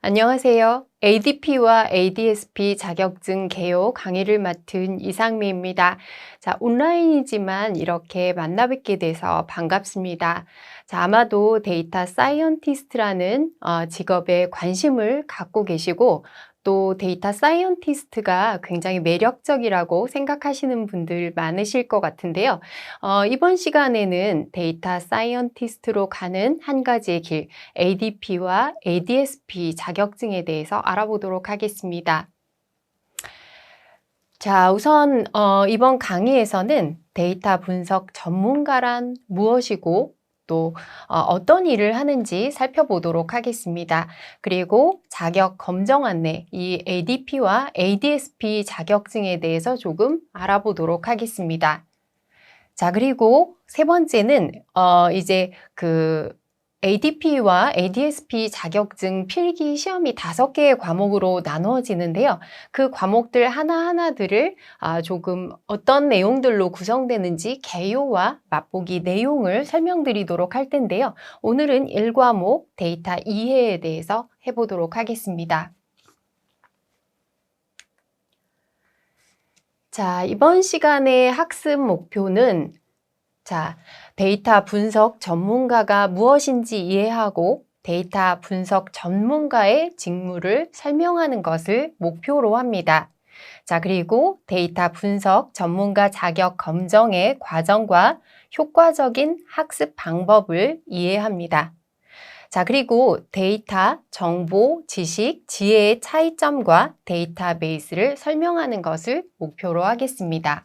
안녕하세요. ADP와 ADSP 자격증 개요 강의를 맡은 이상미입니다. 자, 온라인이지만 이렇게 만나 뵙게 돼서 반갑습니다. 자, 아마도 데이터 사이언티스트라는 직업에 관심을 갖고 계시고 또 데이터 사이언티스트가 굉장히 매력적이라고 생각하시는 분들 많으실 것 같은데요. 이번 시간에는 데이터 사이언티스트로 가는 한 가지의 길, ADP와 ADSP 자격증에 대해서 알아보도록 하겠습니다. 자, 우선 이번 강의에서는 데이터 분석 전문가란 무엇이고 또 어떤 일을 하는지 살펴보도록 하겠습니다. 그리고 자격 검정 안내, 이 ADP와 ADSP 자격증에 대해서 조금 알아보도록 하겠습니다. 자, 그리고 세 번째는 이제 ADP와 ADSP 자격증 필기 시험이 5개의 과목으로 나누어지는데요. 그 과목들 하나하나들을 조금 어떤 내용들로 구성되는지 개요와 맛보기 내용을 설명드리도록 할 텐데요. 오늘은 1과목 데이터 이해에 대해서 해보도록 하겠습니다. 자, 이번 시간의 학습 목표는 데이터 분석 전문가가 무엇인지 이해하고 데이터 분석 전문가의 직무를 설명하는 것을 목표로 합니다. 자, 그리고 데이터 분석 전문가 자격 검정의 과정과 효과적인 학습 방법을 이해합니다. 자, 그리고 데이터, 정보, 지식, 지혜의 차이점과 데이터베이스를 설명하는 것을 목표로 하겠습니다.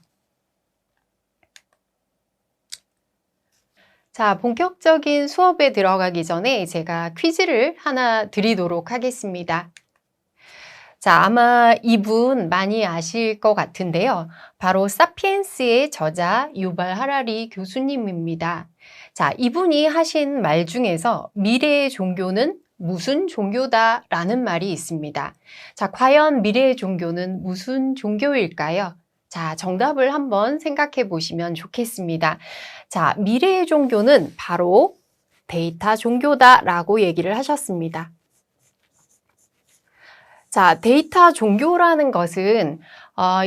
자, 본격적인 수업에 들어가기 전에 제가 퀴즈를 하나 드리도록 하겠습니다. 자, 아마 이분 많이 아실 것 같은데요. 바로 사피엔스의 저자 유발 하라리 교수님입니다. 자, 이분이 하신 말 중에서 미래의 종교는 무슨 종교다 라는 말이 있습니다. 자, 과연 미래의 종교는 무슨 종교일까요? 자, 정답을 한번 생각해 보시면 좋겠습니다. 자, 미래의 종교는 바로 데이터 종교다라고 얘기를 하셨습니다. 자, 데이터 종교라는 것은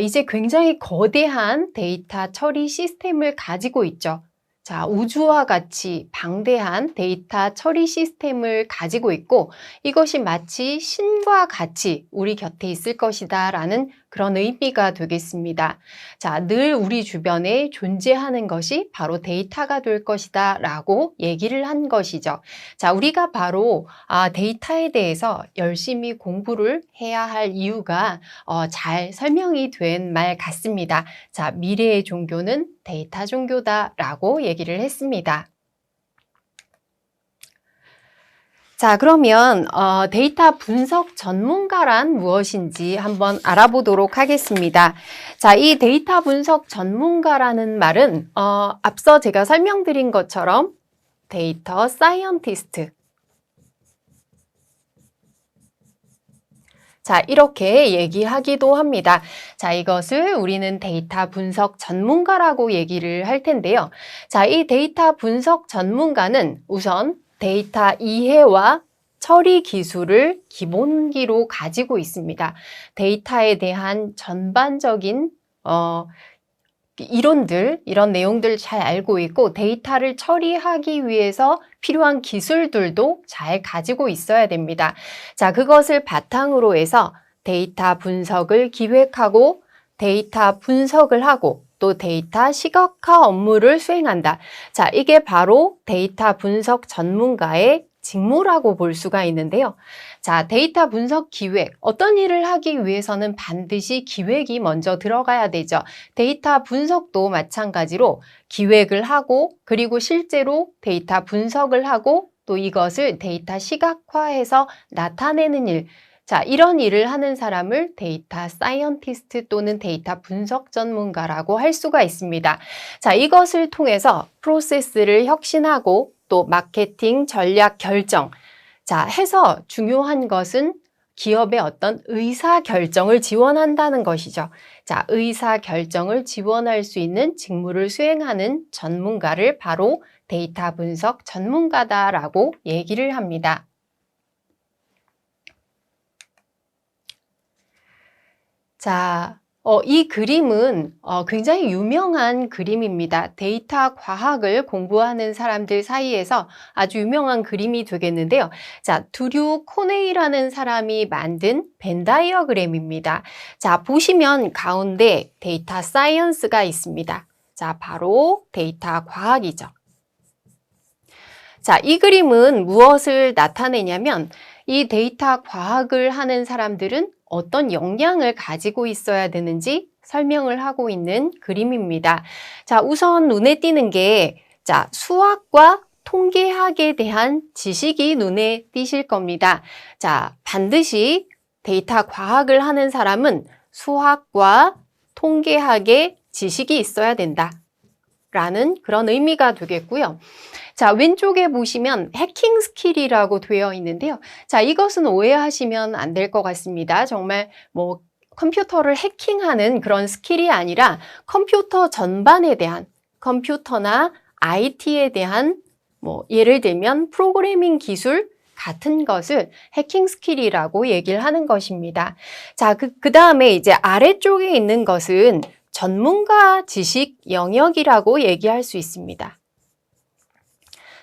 이제 굉장히 거대한 데이터 처리 시스템을 가지고 있죠. 자, 우주와 같이 방대한 데이터 처리 시스템을 가지고 있고 이것이 마치 신과 같이 우리 곁에 있을 것이다 라는 그런 의미가 되겠습니다. 자, 늘 우리 주변에 존재하는 것이 바로 데이터가 될 것이다 라고 얘기를 한 것이죠. 자, 우리가 바로 데이터에 대해서 열심히 공부를 해야 할 이유가 잘 설명이 된 말 같습니다. 자, 미래의 종교는 데이터 종교다라고 얘기를 했습니다. 자, 그러면 데이터 분석 전문가란 무엇인지 한번 알아보도록 하겠습니다. 자, 이 데이터 분석 전문가라는 말은 앞서 제가 설명드린 것처럼 데이터 사이언티스트, 자, 이렇게 얘기하기도 합니다. 자, 이것을 우리는 데이터 분석 전문가라고 얘기를 할 텐데요. 자, 이 데이터 분석 전문가는 우선 데이터 이해와 처리 기술을 기본기로 가지고 있습니다. 데이터에 대한 전반적인 이론들, 이런 내용들 잘 알고 있고 데이터를 처리하기 위해서 필요한 기술들도 잘 가지고 있어야 됩니다. 자, 그것을 바탕으로 해서 데이터 분석을 기획하고 데이터 분석을 하고 또 데이터 시각화 업무를 수행한다. 자, 이게 바로 데이터 분석 전문가의 직무라고 볼 수가 있는데요. 자, 데이터 분석 기획. 어떤 일을 하기 위해서는 반드시 기획이 먼저 들어가야 되죠. 데이터 분석도 마찬가지로 기획을 하고 그리고 실제로 데이터 분석을 하고 또 이것을 데이터 시각화해서 나타내는 일. 자, 이런 일을 하는 사람을 데이터 사이언티스트 또는 데이터 분석 전문가라고 할 수가 있습니다. 자, 이것을 통해서 프로세스를 혁신하고 또 마케팅, 전략 결정. 자, 해서 중요한 것은 기업의 어떤 의사결정을 지원한다는 것이죠. 자, 의사결정을 지원할 수 있는 직무를 수행하는 전문가를 바로 데이터 분석 전문가다라고 얘기를 합니다. 자, 이 그림은 굉장히 유명한 그림입니다. 데이터 과학을 공부하는 사람들 사이에서 아주 유명한 그림이 되겠는데요. 자, 드류 코네이라는 사람이 만든 벤 다이어그램입니다. 자, 보시면 가운데 데이터 사이언스가 있습니다. 자, 바로 데이터 과학이죠. 자, 이 그림은 무엇을 나타내냐면 이 데이터 과학을 하는 사람들은 어떤 역량을 가지고 있어야 되는지 설명을 하고 있는 그림입니다. 자, 우선 눈에 띄는 게 자, 수학과 통계학에 대한 지식이 눈에 띄실 겁니다. 자, 반드시 데이터 과학을 하는 사람은 수학과 통계학의 지식이 있어야 된다. 라는 그런 의미가 되겠고요. 자, 왼쪽에 보시면 해킹 스킬이라고 되어 있는데요. 자, 이것은 오해하시면 안 될 것 같습니다. 정말 뭐 컴퓨터를 해킹하는 그런 스킬이 아니라 컴퓨터 전반에 대한 컴퓨터나 IT에 대한 뭐 예를 들면 프로그래밍 기술 같은 것을 해킹 스킬이라고 얘기를 하는 것입니다. 자, 그 다음에 이제 아래쪽에 있는 것은 전문가 지식 영역이라고 얘기할 수 있습니다.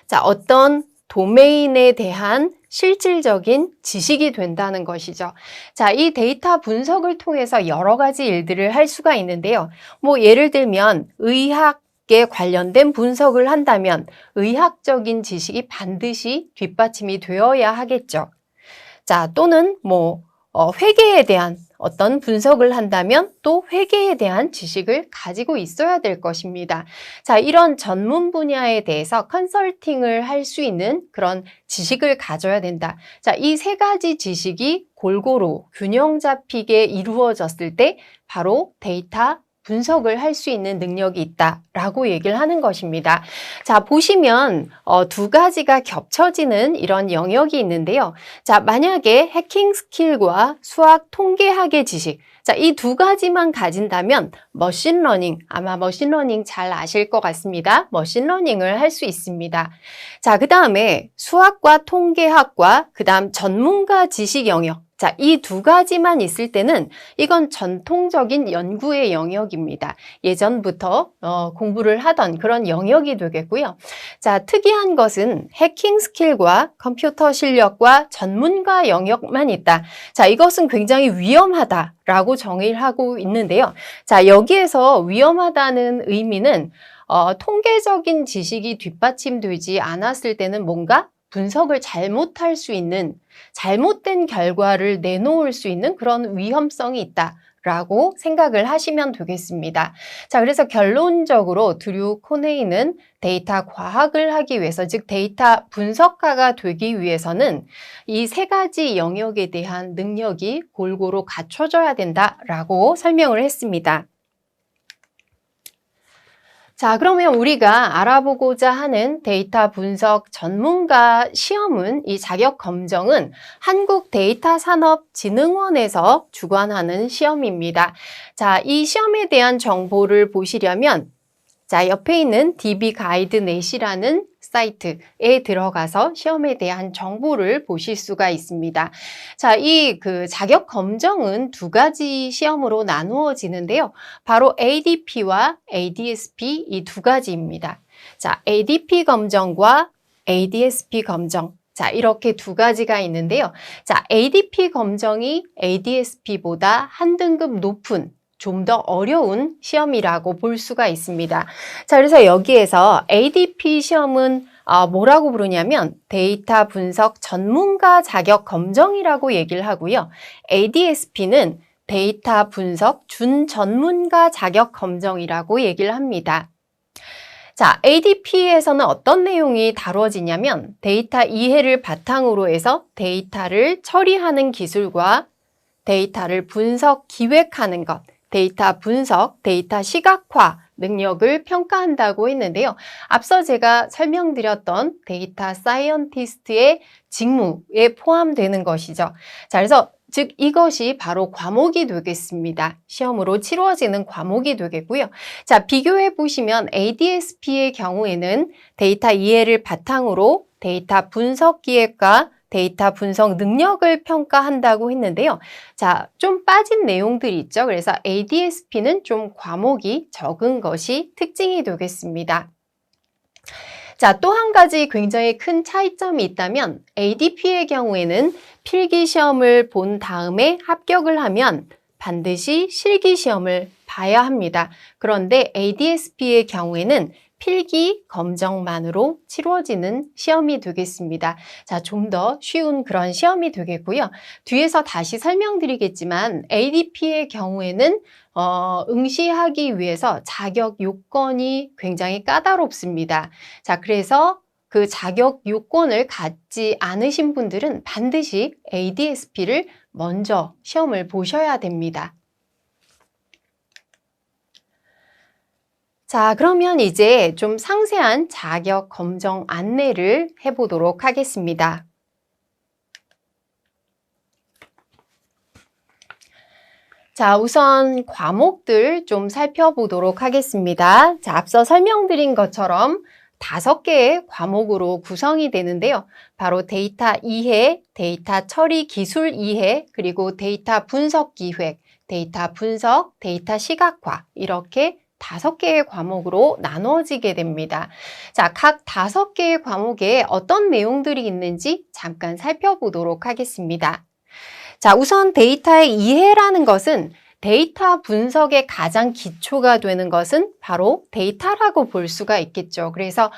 자, 어떤 도메인에 대한 실질적인 지식이 된다는 것이죠. 자, 이 데이터 분석을 통해서 여러 가지 일들을 할 수가 있는데요. 뭐 예를 들면 의학에 관련된 분석을 한다면 의학적인 지식이 반드시 뒷받침이 되어야 하겠죠. 자, 또는 뭐 회계에 대한 어떤 분석을 한다면 또 회계에 대한 지식을 가지고 있어야 될 것입니다. 자, 이런 전문 분야에 대해서 컨설팅을 할 수 있는 그런 지식을 가져야 된다. 자, 이 세 가지 지식이 골고루 균형 잡히게 이루어졌을 때 바로 데이터 분석을 할 수 있는 능력이 있다라고 얘기를 하는 것입니다. 자, 보시면 두 가지가 겹쳐지는 이런 영역이 있는데요. 자, 만약에 해킹 스킬과 수학 통계학의 지식, 자, 이 두 가지만 가진다면 머신러닝, 아마 머신러닝 잘 아실 것 같습니다. 머신러닝을 할 수 있습니다. 자, 그 다음에 수학과 통계학과 그 다음 전문가 지식 영역, 자, 이 두 가지만 있을 때는 이건 전통적인 연구의 영역입니다. 예전부터 공부를 하던 그런 영역이 되겠고요. 자, 특이한 것은 해킹 스킬과 컴퓨터 실력과 전문가 영역만 있다. 자, 이것은 굉장히 위험하다라고 정의를 하고 있는데요. 자, 여기에서 위험하다는 의미는 통계적인 지식이 뒷받침되지 않았을 때는 뭔가 분석을 잘못할 수 있는, 잘못된 결과를 내놓을 수 있는 그런 위험성이 있다라고 생각을 하시면 되겠습니다. 자, 그래서 결론적으로 드류 코네이는 데이터 과학을 하기 위해서, 즉 데이터 분석가가 되기 위해서는 이 세 가지 영역에 대한 능력이 골고루 갖춰져야 된다라고 설명을 했습니다. 자, 그러면 우리가 알아보고자 하는 데이터 분석 전문가 시험은, 이 자격 검정은 한국데이터산업진흥원에서 주관하는 시험입니다. 자, 이 시험에 대한 정보를 보시려면 자, 옆에 있는 dbGuideNet이라는 사이트에 들어가서 시험에 대한 정보를 보실 수가 있습니다. 자, 이 자격 검정은 두 가지 시험으로 나누어지는데요. 바로 ADP와 ADSP 이 두 가지입니다. 자, ADP 검정과 ADSP 검정. 자, 이렇게 두 가지가 있는데요. 자, ADP 검정이 ADSP보다 한 등급 높은 좀 더 어려운 시험이라고 볼 수가 있습니다. 자, 그래서 여기에서 ADP 시험은 뭐라고 부르냐면 데이터 분석 전문가 자격 검정이라고 얘기를 하고요. ADSP는 데이터 분석 준전문가 자격 검정이라고 얘기를 합니다. 자, ADP에서는 어떤 내용이 다뤄지냐면 데이터 이해를 바탕으로 해서 데이터를 처리하는 기술과 데이터를 분석 기획하는 것, 데이터 분석, 데이터 시각화 능력을 평가한다고 했는데요. 앞서 제가 설명드렸던 데이터 사이언티스트의 직무에 포함되는 것이죠. 자, 그래서 즉 이것이 바로 과목이 되겠습니다. 시험으로 치루어지는 과목이 되겠고요. 자, 비교해 보시면 ADSP의 경우에는 데이터 이해를 바탕으로 데이터 분석 기획과 데이터 분석 능력을 평가한다고 했는데요. 자, 좀 빠진 내용들이 있죠. 그래서 ADSP는 좀 과목이 적은 것이 특징이 되겠습니다. 자, 또 한 가지 굉장히 큰 차이점이 있다면 ADP의 경우에는 필기 시험을 본 다음에 합격을 하면 반드시 실기 시험을 봐야 합니다. 그런데 ADSP의 경우에는 필기 검정만으로 치루어지는 시험이 되겠습니다. 자, 좀 더 쉬운 그런 시험이 되겠고요. 뒤에서 다시 설명드리겠지만 ADP의 경우에는 응시하기 위해서 자격 요건이 굉장히 까다롭습니다. 자, 그래서 그 자격 요건을 갖지 않으신 분들은 반드시 ADSP를 먼저 시험을 보셔야 됩니다. 자, 그러면 이제 좀 상세한 자격 검정 안내를 해보도록 하겠습니다. 자, 우선 과목들 좀 살펴보도록 하겠습니다. 자, 앞서 설명드린 것처럼 5개의 과목으로 구성이 되는데요. 바로 데이터 이해, 데이터 처리 기술 이해, 그리고 데이터 분석 기획, 데이터 분석, 데이터 시각화 이렇게 5개의 과목으로 나누어지게 됩니다. 자, 각 5개의 과목에 어떤 내용들이 있는지 잠깐 살펴보도록 하겠습니다. 자, 우선 데이터의 이해라는 것은 데이터 분석의 가장 기초가 되는 것은 바로 데이터라고 볼 수가 있겠죠. 그래서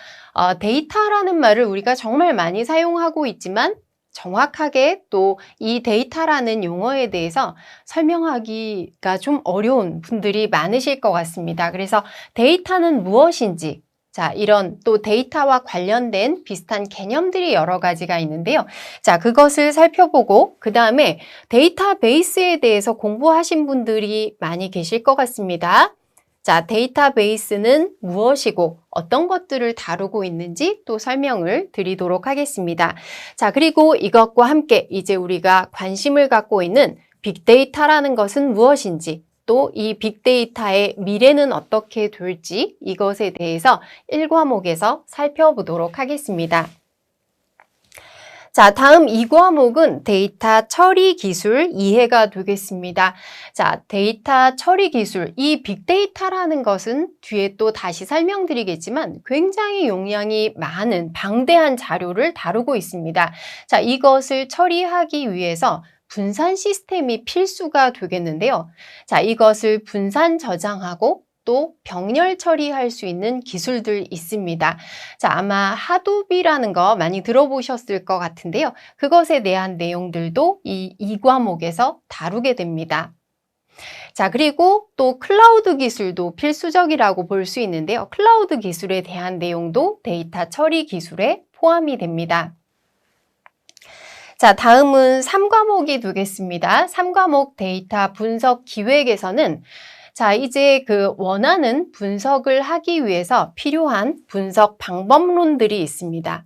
데이터라는 말을 우리가 정말 많이 사용하고 있지만 정확하게 또 이 데이터라는 용어에 대해서 설명하기가 좀 어려운 분들이 많으실 것 같습니다. 그래서 데이터는 무엇인지, 자, 이런 또 데이터와 관련된 비슷한 개념들이 여러 가지가 있는데요. 자, 그것을 살펴보고 그 다음에 데이터베이스에 대해서 공부하신 분들이 많이 계실 것 같습니다. 자, 데이터베이스는 무엇이고 어떤 것들을 다루고 있는지 또 설명을 드리도록 하겠습니다. 자, 그리고 이것과 함께 이제 우리가 관심을 갖고 있는 빅데이터라는 것은 무엇인지, 또 이 빅데이터의 미래는 어떻게 될지 이것에 대해서 1과목에서 살펴보도록 하겠습니다. 자, 다음 2과목은 데이터 처리 기술 이해가 되겠습니다. 자, 데이터 처리 기술, 이 빅데이터라는 것은 뒤에 또 다시 설명드리겠지만 굉장히 용량이 많은 방대한 자료를 다루고 있습니다. 자, 이것을 처리하기 위해서 분산 시스템이 필수가 되겠는데요. 자, 이것을 분산 저장하고 또 병렬 처리할 수 있는 기술들 있습니다. 자, 아마 하둡이라는 거 많이 들어보셨을 것 같은데요. 그것에 대한 내용들도 이 2과목에서 다루게 됩니다. 자, 그리고 또 클라우드 기술도 필수적이라고 볼 수 있는데요. 클라우드 기술에 대한 내용도 데이터 처리 기술에 포함이 됩니다. 자, 다음은 3과목이 되겠습니다. 3과목 데이터 분석 기획에서는 자, 이제 그 원하는 분석을 하기 위해서 필요한 분석 방법론들이 있습니다.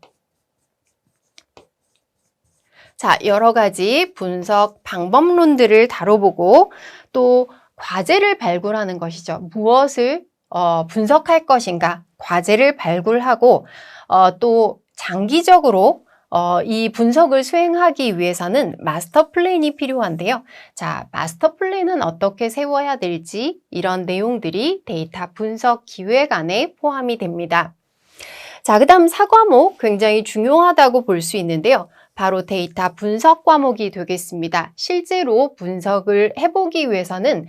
자, 여러 가지 분석 방법론들을 다뤄보고 또 과제를 발굴하는 것이죠. 무엇을 분석할 것인가 과제를 발굴하고 또 장기적으로 이 분석을 수행하기 위해서는 마스터 플랜이 필요한데요. 자, 마스터 플랜은 어떻게 세워야 될지 이런 내용들이 데이터 분석 기획 안에 포함이 됩니다. 자, 그 다음 4과목 굉장히 중요하다고 볼 수 있는데요. 바로 데이터 분석 과목이 되겠습니다. 실제로 분석을 해보기 위해서는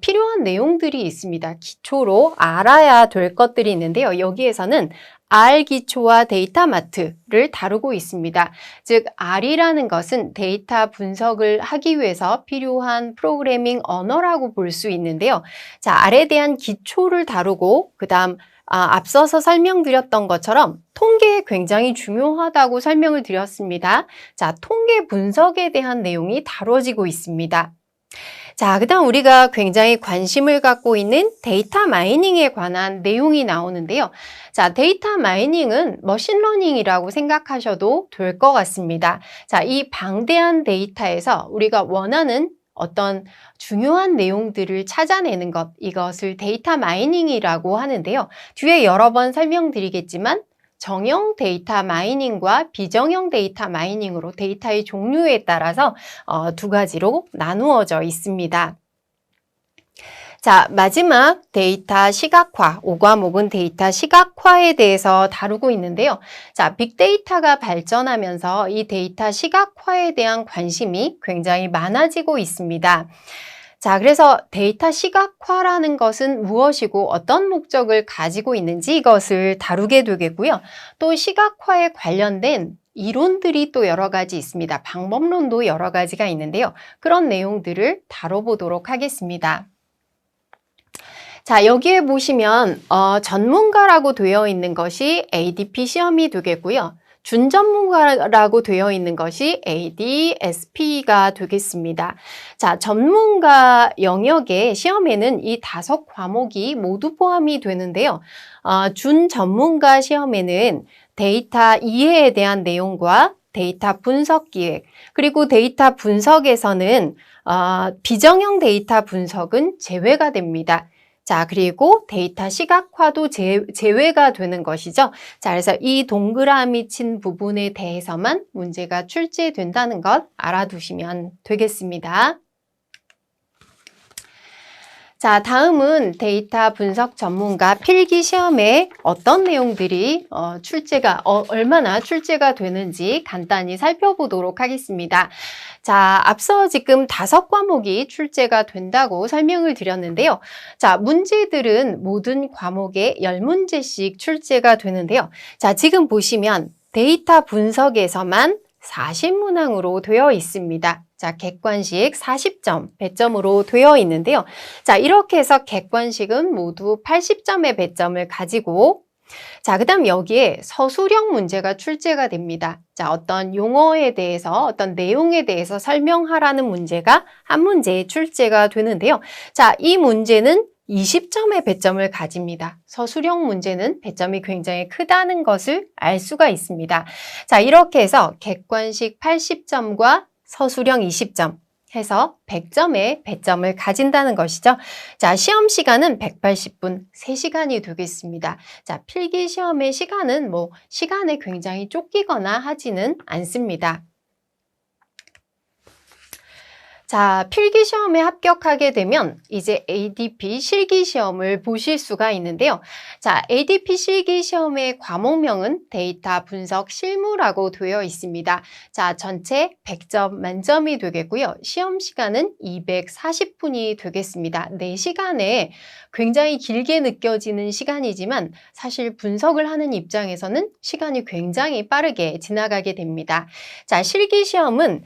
필요한 내용들이 있습니다. 기초로 알아야 될 것들이 있는데요. 여기에서는 R 기초와 데이터 마트를 다루고 있습니다. 즉, R이라는 것은 데이터 분석을 하기 위해서 필요한 프로그래밍 언어라고 볼 수 있는데요. 자, R에 대한 기초를 다루고 그 다음 앞서서 설명드렸던 것처럼 통계 굉장히 중요하다고 설명을 드렸습니다. 자, 통계 분석에 대한 내용이 다뤄지고 있습니다. 자, 그 다음 우리가 굉장히 관심을 갖고 있는 데이터 마이닝에 관한 내용이 나오는데요. 자, 데이터 마이닝은 머신러닝이라고 생각하셔도 될 것 같습니다. 자, 이 방대한 데이터에서 우리가 원하는 어떤 중요한 내용들을 찾아내는 것, 이것을 데이터 마이닝이라고 하는데요. 뒤에 여러 번 설명드리겠지만 정형 데이터 마이닝과 비정형 데이터 마이닝으로 데이터의 종류에 따라서 두 가지로 나누어져 있습니다. 자, 마지막 데이터 시각화, 5과목은 데이터 시각화에 대해서 다루고 있는데요. 자, 빅데이터가 발전하면서 이 데이터 시각화에 대한 관심이 굉장히 많아지고 있습니다. 자, 그래서 데이터 시각화라는 것은 무엇이고 어떤 목적을 가지고 있는지 이것을 다루게 되겠고요. 또 시각화에 관련된 이론들이 또 여러 가지 있습니다. 방법론도 여러 가지가 있는데요. 그런 내용들을 다뤄보도록 하겠습니다. 자, 여기에 보시면 전문가라고 되어 있는 것이 ADP 시험이 되겠고요. 준전문가라고 되어 있는 것이 ADSP가 되겠습니다. 자, 전문가 영역의 시험에는 이 5과목이 모두 포함이 되는데요. 준전문가 시험에는 데이터 이해에 대한 내용과 데이터 분석 기획, 그리고 데이터 분석에서는 비정형 데이터 분석은 제외가 됩니다. 자, 그리고 데이터 시각화도 제외가 되는 것이죠. 자, 그래서 이 동그라미 친 부분에 대해서만 문제가 출제된다는 것 알아두시면 되겠습니다. 자, 다음은 데이터 분석 전문가 필기 시험에 어떤 내용들이 얼마나 출제가 되는지 간단히 살펴보도록 하겠습니다. 자, 앞서 지금 5과목이 출제가 된다고 설명을 드렸는데요. 자, 문제들은 모든 과목에 10문제씩 출제가 되는데요. 자, 지금 보시면 데이터 분석에서만 40문항으로 되어 있습니다. 자, 객관식 40점, 배점으로 되어 있는데요. 자, 이렇게 해서 객관식은 모두 80점의 배점을 가지고 자, 그 다음 여기에 서술형 문제가 출제가 됩니다. 자, 어떤 용어에 대해서, 어떤 내용에 대해서 설명하라는 문제가 한 문제에 출제가 되는데요. 자, 이 문제는 20점의 배점을 가집니다. 서술형 문제는 배점이 굉장히 크다는 것을 알 수가 있습니다. 자, 이렇게 해서 객관식 80점과 서술형 20점 해서 100점의 배점을 가진다는 것이죠. 자, 시험 시간은 180분, 3시간이 되겠습니다. 자, 필기 시험의 시간은 시간에 굉장히 쫓기거나 하지는 않습니다. 자, 필기 시험에 합격하게 되면 이제 ADP 실기 시험을 보실 수가 있는데요. 자, ADP 실기 시험의 과목명은 데이터 분석 실무라고 되어 있습니다. 자, 전체 100점 만점이 되겠고요. 시험 시간은 240분이 되겠습니다. 4시간에 굉장히 길게 느껴지는 시간이지만 사실 분석을 하는 입장에서는 시간이 굉장히 빠르게 지나가게 됩니다. 자, 실기 시험은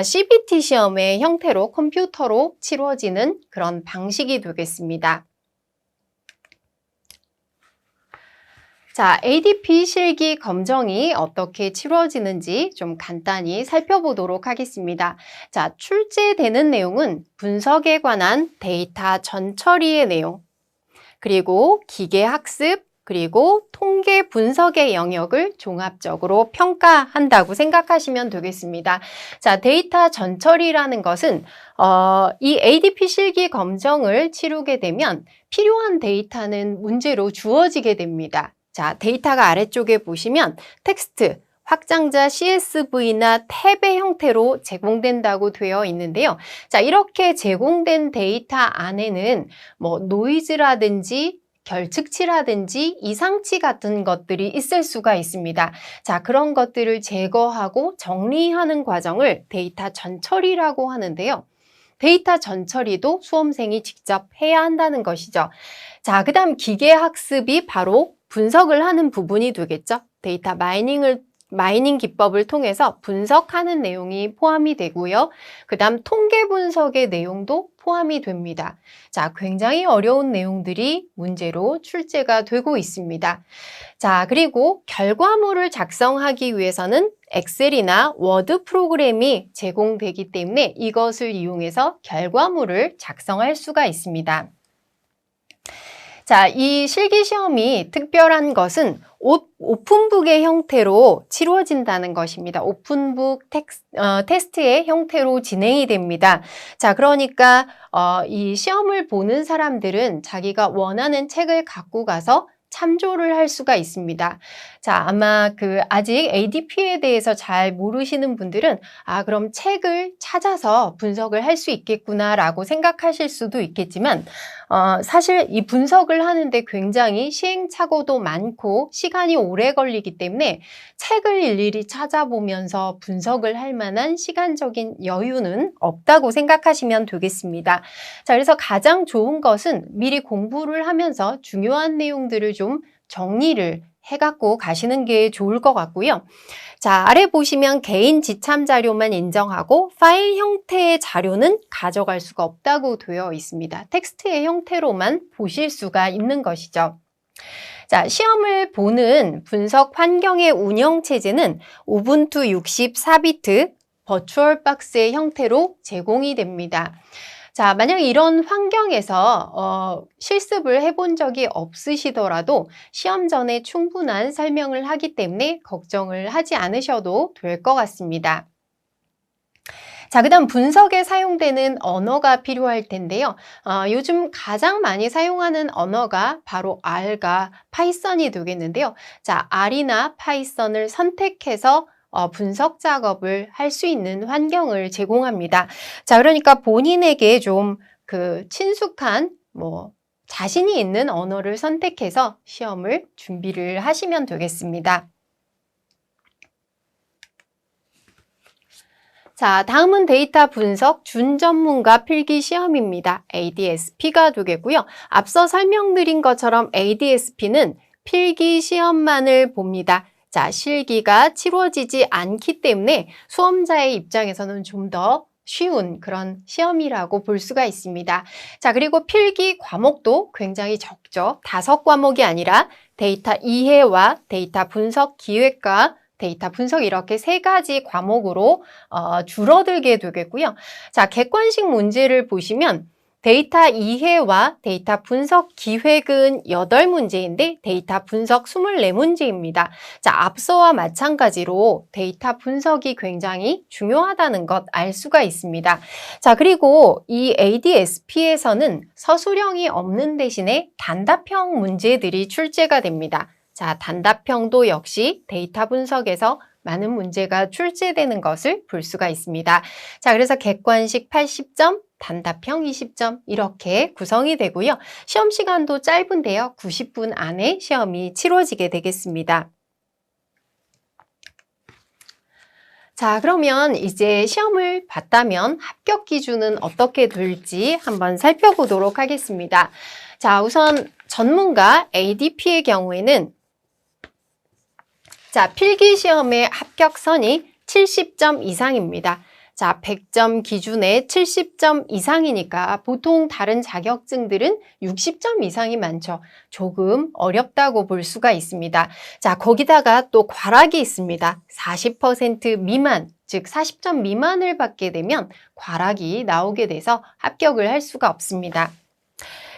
CBT 시험의 형태로 컴퓨터로 치러지는 그런 방식이 되겠습니다. 자, ADP 실기 검정이 어떻게 치러지는지 좀 간단히 살펴보도록 하겠습니다. 자, 출제되는 내용은 분석에 관한 데이터 전처리의 내용, 그리고 기계학습, 그리고 통계 분석의 영역을 종합적으로 평가한다고 생각하시면 되겠습니다. 자, 데이터 전처리라는 것은 이 ADP 실기 검정을 치르게 되면 필요한 데이터는 문제로 주어지게 됩니다. 자, 데이터가 아래쪽에 보시면 텍스트, 확장자 CSV나 탭의 형태로 제공된다고 되어 있는데요. 자, 이렇게 제공된 데이터 안에는 노이즈라든지 결측치라든지 이상치 같은 것들이 있을 수가 있습니다. 자, 그런 것들을 제거하고 정리하는 과정을 데이터 전처리라고 하는데요. 데이터 전처리도 수험생이 직접 해야 한다는 것이죠. 자, 그 다음 기계학습이 바로 분석을 하는 부분이 되겠죠. 데이터 마이닝 기법을 통해서 분석하는 내용이 포함이 되고요. 그 다음 통계 분석의 내용도 포함이 됩니다. 자, 굉장히 어려운 내용들이 문제로 출제가 되고 있습니다. 자, 그리고 결과물을 작성하기 위해서는 엑셀이나 워드 프로그램이 제공되기 때문에 이것을 이용해서 결과물을 작성할 수가 있습니다. 자, 이 실기시험이 특별한 것은 오픈북의 형태로 치루어진다는 것입니다. 오픈북 테스트의 형태로 진행이 됩니다. 자, 그러니까 이 시험을 보는 사람들은 자기가 원하는 책을 갖고 가서 참조를 할 수가 있습니다. 자, 아마 아직 ADP에 대해서 잘 모르시는 분들은 그럼 책을 찾아서 분석을 할 수 있겠구나라고 생각하실 수도 있겠지만 사실 이 분석을 하는데 굉장히 시행착오도 많고 시간이 오래 걸리기 때문에 책을 일일이 찾아보면서 분석을 할 만한 시간적인 여유는 없다고 생각하시면 되겠습니다. 자, 그래서 가장 좋은 것은 미리 공부를 하면서 중요한 내용들을 좀 정리를 해갖고 가시는 게 좋을 것 같고요. 자, 아래 보시면 개인 지참 자료만 인정하고 파일 형태의 자료는 가져갈 수가 없다고 되어 있습니다. 텍스트의 형태로만 보실 수가 있는 것이죠. 자, 시험을 보는 분석 환경의 운영 체제는 우분투 64비트 버추얼박스의 형태로 제공이 됩니다. 자, 만약 이런 환경에서 실습을 해본 적이 없으시더라도 시험 전에 충분한 설명을 하기 때문에 걱정을 하지 않으셔도 될 것 같습니다. 자, 그다음 분석에 사용되는 언어가 필요할 텐데요. 요즘 가장 많이 사용하는 언어가 바로 R과 파이썬이 되겠는데요. 자, R이나 파이썬을 선택해서 분석 작업을 할 수 있는 환경을 제공합니다. 자, 그러니까 본인에게 좀 친숙한 자신이 있는 언어를 선택해서 시험을 준비를 하시면 되겠습니다. 자, 다음은 데이터 분석 준전문가 필기 시험입니다. ADS-P가 되겠고요. 앞서 설명드린 것처럼 ADS-P는 필기 시험만을 봅니다. 자, 실기가 치러지지 않기 때문에 수험자의 입장에서는 좀 더 쉬운 그런 시험이라고 볼 수가 있습니다. 자, 그리고 필기 과목도 굉장히 적죠. 5과목이 아니라 데이터 이해와 데이터 분석 기획과 데이터 분석 이렇게 3가지 과목으로 줄어들게 되겠고요. 자, 객관식 문제를 보시면 데이터 이해와 데이터 분석 기획은 8문제인데 데이터 분석 24문제입니다. 자, 앞서와 마찬가지로 데이터 분석이 굉장히 중요하다는 것 알 수가 있습니다. 자, 그리고 이 ADS-P에서는 서술형이 없는 대신에 단답형 문제들이 출제가 됩니다. 자, 단답형도 역시 데이터 분석에서 많은 문제가 출제되는 것을 볼 수가 있습니다. 자, 그래서 객관식 80점, 단답형 20점 이렇게 구성이 되고요. 시험 시간도 짧은데요. 90분 안에 시험이 치러지게 되겠습니다. 자, 그러면 이제 시험을 봤다면 합격 기준은 어떻게 될지 한번 살펴보도록 하겠습니다. 자, 우선 전문가 ADP의 경우에는 자, 필기시험의 합격선이 70점 이상입니다. 자, 100점 기준에 70점 이상이니까 보통 다른 자격증들은 60점 이상이 많죠. 조금 어렵다고 볼 수가 있습니다. 자, 거기다가 또 과락이 있습니다. 40% 미만, 즉 40점 미만을 받게 되면 과락이 나오게 돼서 합격을 할 수가 없습니다.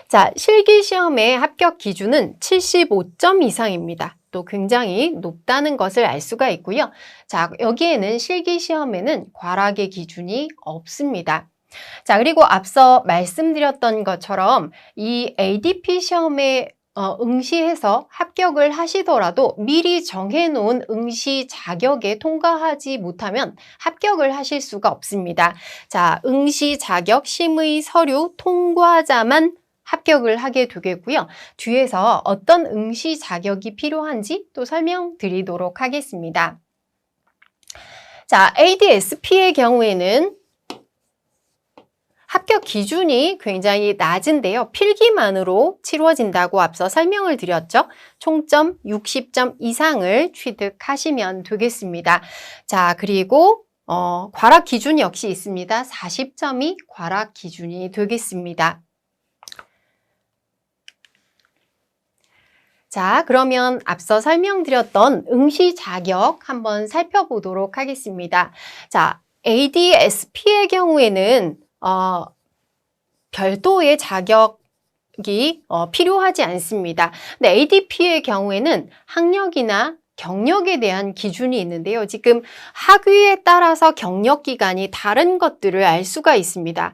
자, 실기시험의 합격 기준은 75점 이상입니다. 또 굉장히 높다는 것을 알 수가 있고요. 자, 여기에는 실기시험에는 과락의 기준이 없습니다. 자, 그리고 앞서 말씀드렸던 것처럼 이 ADP 시험에 응시해서 합격을 하시더라도 미리 정해놓은 응시 자격에 통과하지 못하면 합격을 하실 수가 없습니다. 자, 응시 자격 심의 서류 통과자만 합격을 하게 되겠고요. 뒤에서 어떤 응시 자격이 필요한지 또 설명드리도록 하겠습니다. 자, ADS-P의 경우에는 합격 기준이 굉장히 낮은데요. 필기만으로 치러진다고 앞서 설명을 드렸죠. 총점 60점 이상을 취득하시면 되겠습니다. 자, 그리고 과락 기준 역시 있습니다. 40점이 과락 기준이 되겠습니다. 자, 그러면 앞서 설명드렸던 응시 자격 한번 살펴보도록 하겠습니다. 자, ADS-P의 경우에는 별도의 자격이 필요하지 않습니다. 근데 ADP의 경우에는 학력이나 경력에 대한 기준이 있는데요. 지금 학위에 따라서 경력 기간이 다른 것들을 알 수가 있습니다.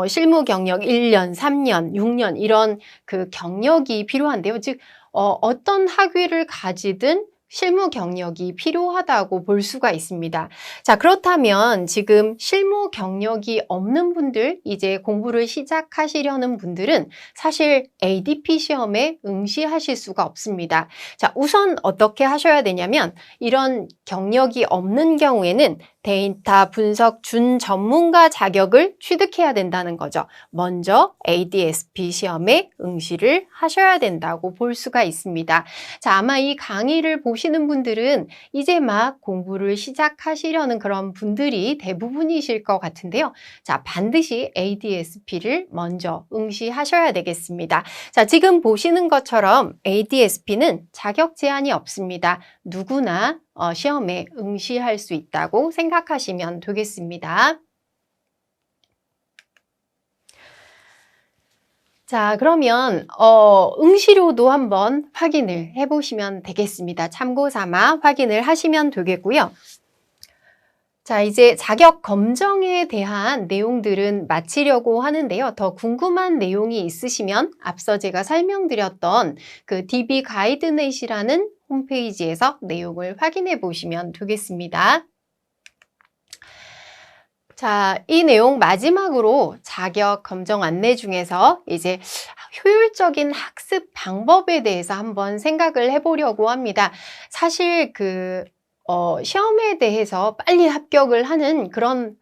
실무 경력 1년, 3년, 6년 이런 그 경력이 필요한데요. 즉 어떤 학위를 가지든 실무 경력이 필요하다고 볼 수가 있습니다. 자, 그렇다면 지금 실무 경력이 없는 분들, 이제 공부를 시작하시려는 분들은 사실 ADP 시험에 응시하실 수가 없습니다. 자, 우선 어떻게 하셔야 되냐면 이런 경력이 없는 경우에는 데이터 분석 준 전문가 자격을 취득해야 된다는 거죠. 먼저 ADSP 시험에 응시를 하셔야 된다고 볼 수가 있습니다. 자, 아마 이 강의를 보시는 분들은 이제 막 공부를 시작하시려는 그런 분들이 대부분이실 것 같은데요. 자, 반드시 ADSP를 먼저 응시하셔야 되겠습니다. 자, 지금 보시는 것처럼 ADSP는 자격 제한이 없습니다. 누구나 시험에 응시할 수 있다고 생각하시면 되겠습니다. 자, 그러면 응시료도 한번 확인을 해보시면 되겠습니다. 참고 삼아 확인을 하시면 되겠고요. 자, 이제 자격 검정에 대한 내용들은 마치려고 하는데요. 더 궁금한 내용이 있으시면 앞서 제가 설명드렸던 그 DB 가이드넷이라는 홈페이지에서 내용을 확인해 보시면 되겠습니다. 자, 이 내용 마지막으로 자격 검정 안내 중에서 이제 효율적인 학습 방법에 대해서 한번 생각을 해보려고 합니다. 사실 시험에 대해서 빨리 합격을 하는 그런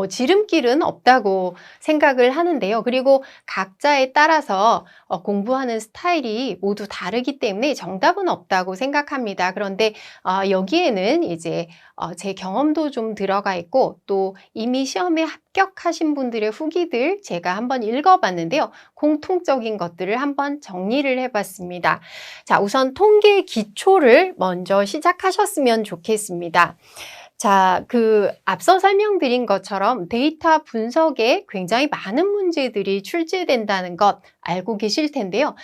지름길은 없다고 생각을 하는데요. 그리고 각자에 따라서 공부하는 스타일이 모두 다르기 때문에 정답은 없다고 생각합니다. 그런데 여기에는 이제 제 경험도 좀 들어가 있고 또 이미 시험에 합격하신 분들의 후기들 제가 한번 읽어봤는데요. 공통적인 것들을 한번 정리를 해봤습니다. 자, 우선 통계 기초를 먼저 시작하셨으면 좋겠습니다. 자, 앞서 설명드린 것처럼 데이터 분석에 굉장히 많은 문제들이 출제된다는 것 알고 계실 텐데요.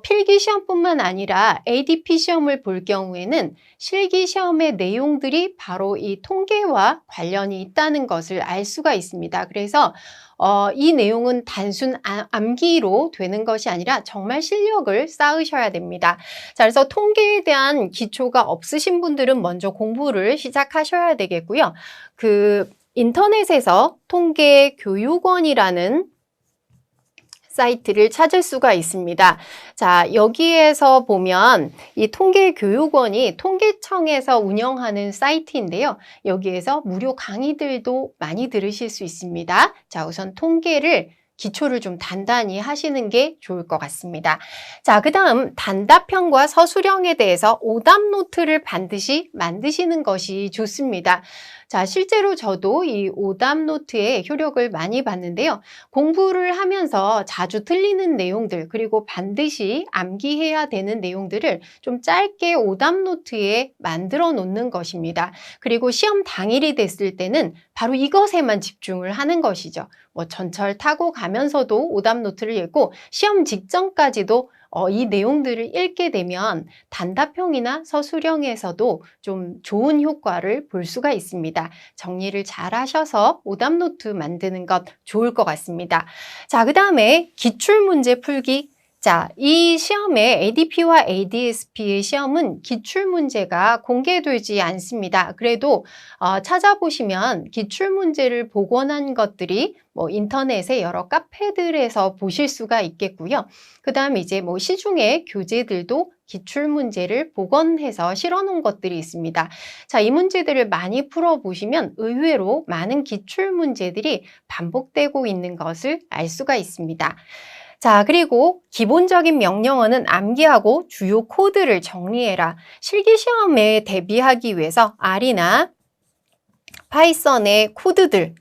필기 시험뿐만 아니라 ADP 시험을 볼 경우에는 실기 시험의 내용들이 바로 이 통계와 관련이 있다는 것을 알 수가 있습니다. 그래서 이 내용은 단순 암기로 되는 것이 아니라 정말 실력을 쌓으셔야 됩니다. 자, 그래서 통계에 대한 기초가 없으신 분들은 먼저 공부를 시작하셔야 되겠고요. 인터넷에서 통계교육원이라는 사이트를 찾을 수가 있습니다. 자, 여기에서 보면 이 통계교육원이 통계청에서 운영하는 사이트인데요. 여기에서 무료 강의들도 많이 들으실 수 있습니다. 자, 우선 통계를 기초를 좀 단단히 하시는 게 좋을 것 같습니다. 자, 그다음 단답형과 서술형에 대해서 오답 노트를 반드시 만드시는 것이 좋습니다. 자, 실제로 저도 이 오답 노트의 효력을 많이 봤는데요. 공부를 하면서 자주 틀리는 내용들 그리고 반드시 암기해야 되는 내용들을 좀 짧게 오답 노트에 만들어 놓는 것입니다. 그리고 시험 당일이 됐을 때는 바로 이것에만 집중을 하는 것이죠. 전철 타고 가면서도 오답 노트를 읽고 시험 직전까지도 이 내용들을 읽게 되면 단답형이나 서술형에서도 좀 좋은 효과를 볼 수가 있습니다. 정리를 잘 하셔서 오답 노트 만드는 것 좋을 것 같습니다. 자, 그 다음에 기출문제 풀기. 자, 이 시험에 ADP와 ADSP의 시험은 기출문제가 공개되지 않습니다. 그래도 찾아보시면 기출문제를 복원한 것들이 인터넷의 여러 카페들에서 보실 수가 있겠고요. 그 다음에 이제 시중에 교재들도 기출문제를 복원해서 실어놓은 것들이 있습니다. 자, 이 문제들을 많이 풀어보시면 의외로 많은 기출문제들이 반복되고 있는 것을 알 수가 있습니다. 자, 그리고 기본적인 명령어는 암기하고 주요 코드를 정리해라. 실기시험에 대비하기 위해서 R이나 파이썬의 코드들,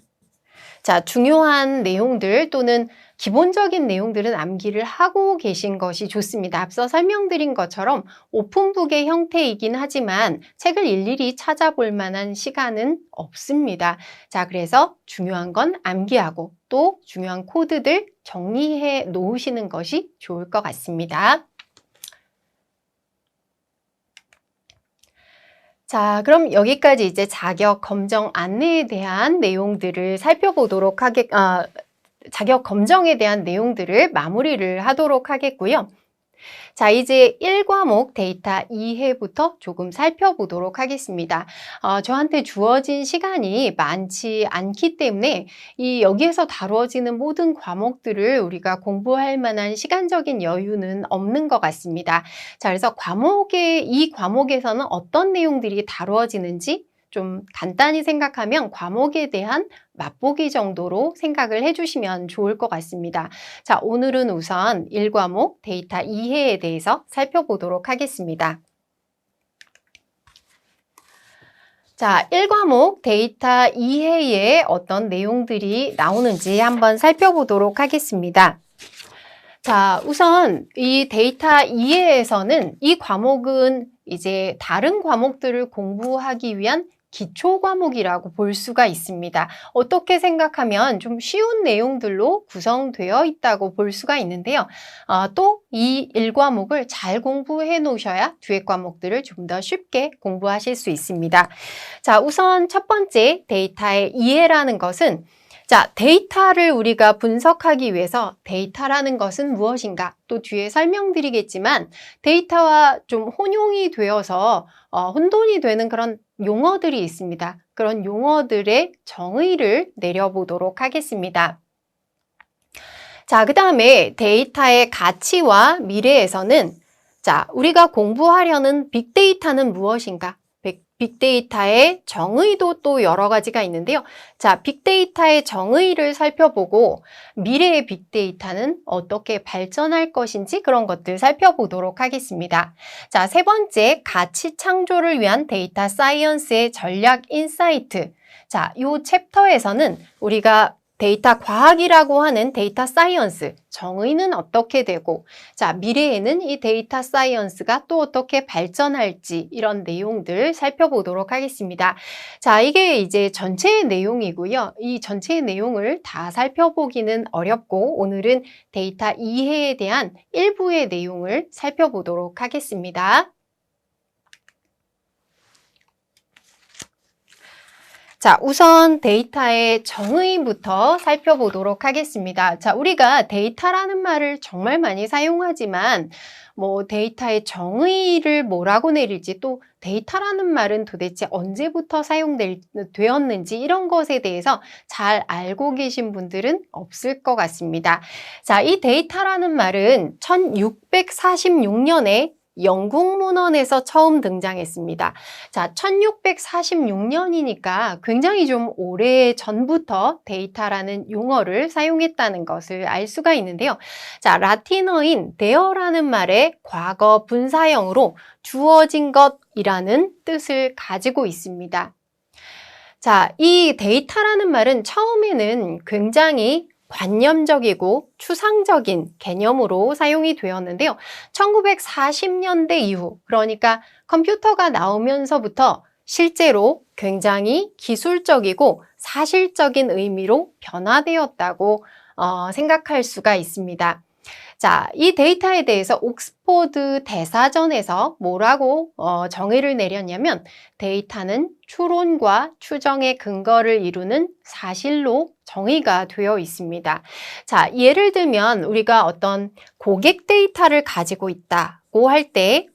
자, 중요한 내용들 또는 기본적인 내용들은 암기를 하고 계신 것이 좋습니다. 앞서 설명드린 것처럼 오픈북의 형태이긴 하지만 책을 일일이 찾아볼 만한 시간은 없습니다. 자, 그래서 중요한 건 암기하고 또 중요한 코드들 정리해 놓으시는 것이 좋을 것 같습니다. 자, 그럼 여기까지 이제 자격 검정 안내에 대한 내용들을 살펴보도록 자격 검정에 대한 내용들을 마무리를 하도록 하겠고요. 자, 이제 1과목 데이터 이해부터 조금 살펴보도록 하겠습니다. 저한테 주어진 시간이 많지 않기 때문에 여기에서 다루어지는 모든 과목들을 우리가 공부할 만한 시간적인 여유는 없는 것 같습니다. 자, 그래서 이 과목에서는 어떤 내용들이 다루어지는지 좀 간단히 생각하면 과목에 대한 맛보기 정도로 생각을 해주시면 좋을 것 같습니다. 자, 오늘은 우선 1과목 데이터 이해에 대해서 살펴보도록 하겠습니다. 자, 1과목 데이터 이해에 어떤 내용들이 나오는지 한번 살펴보도록 하겠습니다. 자, 우선 이 데이터 이해에서는 이 과목은 이제 다른 과목들을 공부하기 위한 기초 과목이라고 볼 수가 있습니다. 어떻게 생각하면 좀 쉬운 내용들로 구성되어 있다고 볼 수가 있는데요. 또 이 1과목을 잘 공부해 놓으셔야 뒤에 과목들을 좀 더 쉽게 공부하실 수 있습니다. 자, 우선 첫 번째 데이터의 이해라는 것은 자, 데이터를 우리가 분석하기 위해서 데이터라는 것은 무엇인가? 또 뒤에 설명드리겠지만 데이터와 좀 혼용이 되어서 혼돈이 되는 그런 용어들이 있습니다. 그런 용어들의 정의를 내려보도록 하겠습니다. 자, 그 다음에 데이터의 가치와 미래에서는 자, 우리가 공부하려는 빅데이터는 무엇인가? 빅데이터의 정의도 또 여러 가지가 있는데요. 자, 빅데이터의 정의를 살펴보고 미래의 빅데이터는 어떻게 발전할 것인지 그런 것들 살펴보도록 하겠습니다. 자, 세 번째, 가치 창조를 위한 데이터 사이언스의 전략 인사이트. 자, 이 챕터에서는 우리가 데이터 과학이라고 하는 데이터 사이언스, 정의는 어떻게 되고, 자, 미래에는 이 데이터 사이언스가 또 어떻게 발전할지 이런 내용들 살펴보도록 하겠습니다. 자, 이게 이제 전체의 내용이고요. 이 전체의 내용을 다 살펴보기는 어렵고, 오늘은 데이터 이해에 대한 일부의 내용을 살펴보도록 하겠습니다. 자, 우선 데이터의 정의부터 살펴보도록 하겠습니다. 자, 우리가 데이터라는 말을 정말 많이 사용하지만 데이터의 정의를 뭐라고 내릴지 또 데이터라는 말은 도대체 언제부터 사용되었는지 이런 것에 대해서 잘 알고 계신 분들은 없을 것 같습니다. 자, 이 데이터라는 말은 1646년에 영국 문헌에서 처음 등장했습니다. 자, 1646년이니까 굉장히 좀 오래 전부터 데이터라는 용어를 사용했다는 것을 알 수가 있는데요. 자, 라틴어인 데어라는 말의 과거 분사형으로 주어진 것이라는 뜻을 가지고 있습니다. 자, 이 데이터라는 말은 처음에는 굉장히 관념적이고 추상적인 개념으로 사용이 되었는데요. 1940년대 이후, 그러니까 컴퓨터가 나오면서부터 실제로 굉장히 기술적이고 사실적인 의미로 변화되었다고 생각할 수가 있습니다. 자, 이 데이터에 대해서 옥스포드 대사전에서 뭐라고 정의를 내렸냐면 데이터는 추론과 추정의 근거를 이루는 사실로 정의가 되어 있습니다. 자, 예를 들면 우리가 어떤 고객 데이터를 가지고 있다고 할 때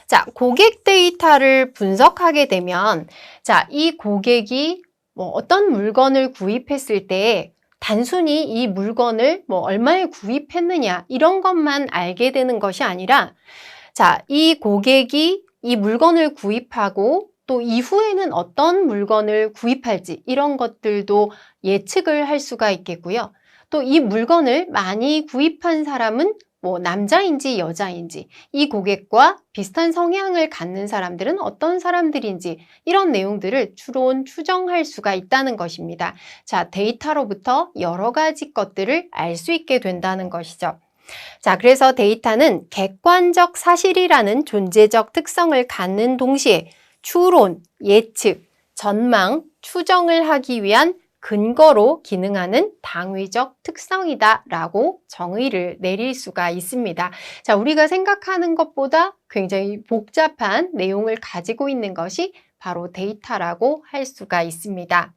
자, 고객 데이터를 분석하게 되면 자, 이 고객이 어떤 물건을 구입했을 때 단순히 이 물건을 얼마에 구입했느냐 이런 것만 알게 되는 것이 아니라 자, 이 고객이 이 물건을 구입하고 또 이후에는 어떤 물건을 구입할지 이런 것들도 예측을 할 수가 있겠고요. 또 이 물건을 많이 구입한 사람은 남자인지 여자인지 이 고객과 비슷한 성향을 갖는 사람들은 어떤 사람들인지 이런 내용들을 추론, 추정할 수가 있다는 것입니다. 자, 데이터로부터 여러 가지 것들을 알 수 있게 된다는 것이죠. 자, 그래서 데이터는 객관적 사실이라는 존재적 특성을 갖는 동시에 추론, 예측, 전망, 추정을 하기 위한 근거로 기능하는 당위적 특성이다라고 정의를 내릴 수가 있습니다. 자, 우리가 생각하는 것보다 굉장히 복잡한 내용을 가지고 있는 것이 바로 데이터라고 할 수가 있습니다.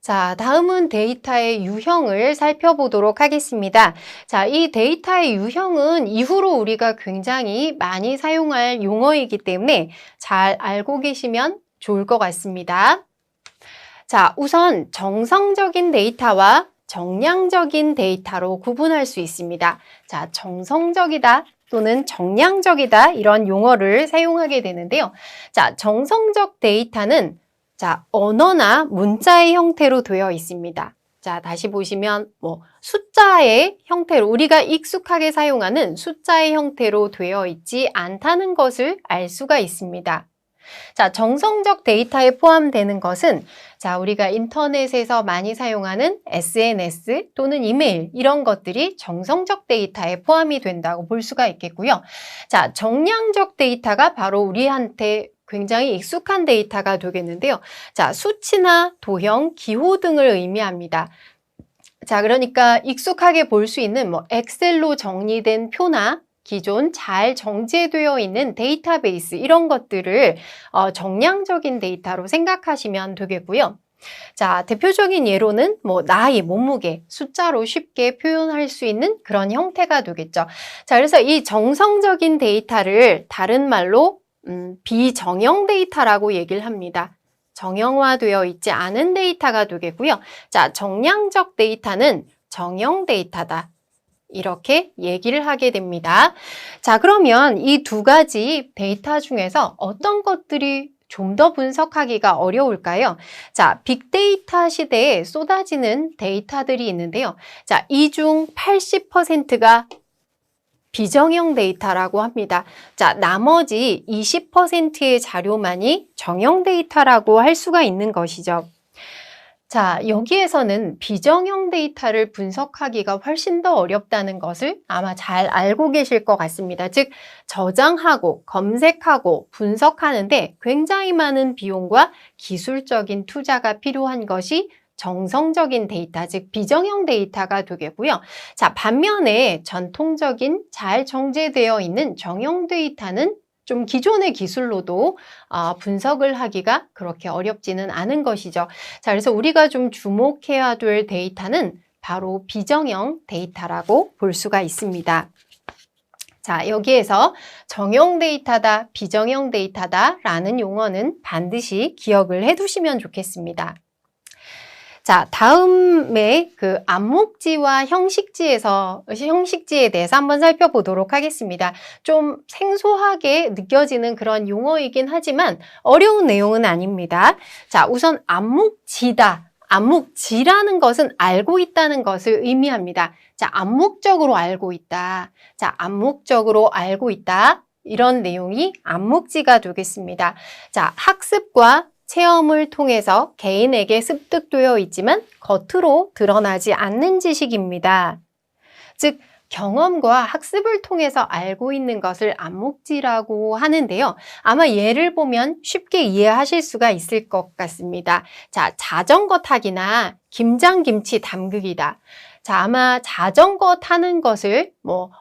자, 다음은 데이터의 유형을 살펴보도록 하겠습니다. 자, 이 데이터의 유형은 이후로 우리가 굉장히 많이 사용할 용어이기 때문에 잘 알고 계시면 좋을 것 같습니다. 자, 우선 정성적인 데이터와 정량적인 데이터로 구분할 수 있습니다. 자, 정성적이다 또는 정량적이다 이런 용어를 사용하게 되는데요. 자, 정성적 데이터는 자, 언어나 문자의 형태로 되어 있습니다. 자, 다시 보시면 숫자의 형태로 우리가 익숙하게 사용하는 숫자의 형태로 되어 있지 않다는 것을 알 수가 있습니다. 자, 정성적 데이터에 포함되는 것은 자, 우리가 인터넷에서 많이 사용하는 SNS 또는 이메일 이런 것들이 정성적 데이터에 포함이 된다고 볼 수가 있겠고요. 자, 정량적 데이터가 바로 우리한테 굉장히 익숙한 데이터가 되겠는데요. 자, 수치나 도형, 기호 등을 의미합니다. 자, 그러니까 익숙하게 볼 수 있는 엑셀로 정리된 표나 기존 잘 정제되어 있는 데이터베이스 이런 것들을 정량적인 데이터로 생각하시면 되겠고요. 자, 대표적인 예로는 나이, 몸무게, 숫자로 쉽게 표현할 수 있는 그런 형태가 되겠죠. 자, 그래서 이 정성적인 데이터를 다른 말로 비정형 데이터라고 얘기를 합니다. 정형화되어 있지 않은 데이터가 되겠고요. 자, 정량적 데이터는 정형 데이터다. 이렇게 얘기를 하게 됩니다. 자, 그러면 이 두 가지 데이터 중에서 어떤 것들이 좀 더 분석하기가 어려울까요? 자, 빅데이터 시대에 쏟아지는 데이터들이 있는데요. 자, 이 중 80%가 비정형 데이터라고 합니다. 자, 나머지 20%의 자료만이 정형 데이터라고 할 수가 있는 것이죠. 자, 여기에서는 비정형 데이터를 분석하기가 훨씬 더 어렵다는 것을 아마 잘 알고 계실 것 같습니다. 즉, 저장하고 검색하고 분석하는데 굉장히 많은 비용과 기술적인 투자가 필요한 것이 정성적인 데이터, 즉 비정형 데이터가 되겠고요. 자, 반면에 전통적인 잘 정제되어 있는 정형 데이터는 좀 기존의 기술로도 분석을 하기가 그렇게 어렵지는 않은 것이죠. 자, 그래서 우리가 좀 주목해야 될 데이터는 바로 비정형 데이터라고 볼 수가 있습니다. 자, 여기에서 정형 데이터다, 비정형 데이터다 라는 용어는 반드시 기억을 해두시면 좋겠습니다. 자, 다음에 그 암묵지와 형식지에 대해서 한번 살펴보도록 하겠습니다. 좀 생소하게 느껴지는 그런 용어이긴 하지만 어려운 내용은 아닙니다. 자, 우선 암묵지다. 암묵지라는 것은 알고 있다는 것을 의미합니다. 자, 암묵적으로 알고 있다. 자, 암묵적으로 알고 있다. 이런 내용이 암묵지가 되겠습니다. 자, 학습과 체험을 통해서 개인에게 습득되어 있지만 겉으로 드러나지 않는 지식입니다. 즉, 경험과 학습을 통해서 알고 있는 것을 암묵지라고 하는데요. 아마 예를 보면 쉽게 이해하실 수가 있을 것 같습니다. 자, 자전거 타기나 김장김치 담그기다. 자, 아마 자전거 타는 것을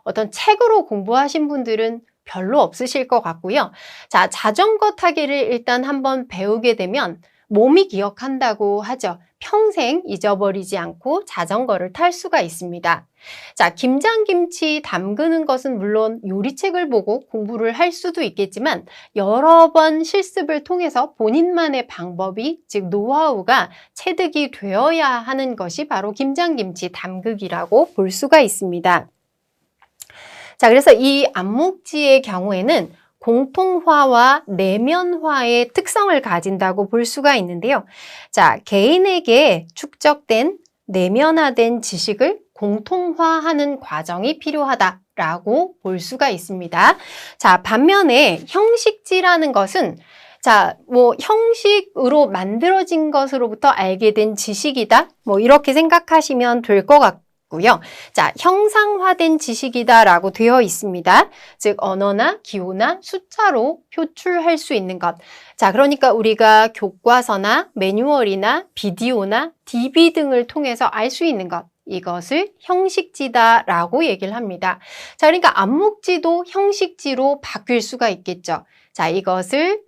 어떤 책으로 공부하신 분들은 별로 없으실 것 같고요. 자, 자전거 타기를 일단 한번 배우게 되면 몸이 기억한다고 하죠. 평생 잊어버리지 않고 자전거를 탈 수가 있습니다. 자, 김장김치 담그는 것은 물론 요리책을 보고 공부를 할 수도 있겠지만 여러 번 실습을 통해서 본인만의 방법이, 즉 노하우가 체득이 되어야 하는 것이 바로 김장김치 담그기라고 볼 수가 있습니다. 자, 그래서 이 암묵지의 경우에는 공통화와 내면화의 특성을 가진다고 볼 수가 있는데요. 자, 개인에게 축적된 내면화된 지식을 공통화하는 과정이 필요하다라고 볼 수가 있습니다. 자, 반면에 형식지라는 것은 자, 형식으로 만들어진 것으로부터 알게 된 지식이다. 이렇게 생각하시면 될 것 같고요. 자, 형상화된 지식이다라고 되어 있습니다. 즉, 언어나 기호나 숫자로 표출할 수 있는 것. 자, 그러니까 우리가 교과서나 매뉴얼이나 비디오나 DB 등을 통해서 알 수 있는 것. 이것을 형식지다라고 얘기를 합니다. 자, 그러니까 암묵지도 형식지로 바뀔 수가 있겠죠. 자, 이것을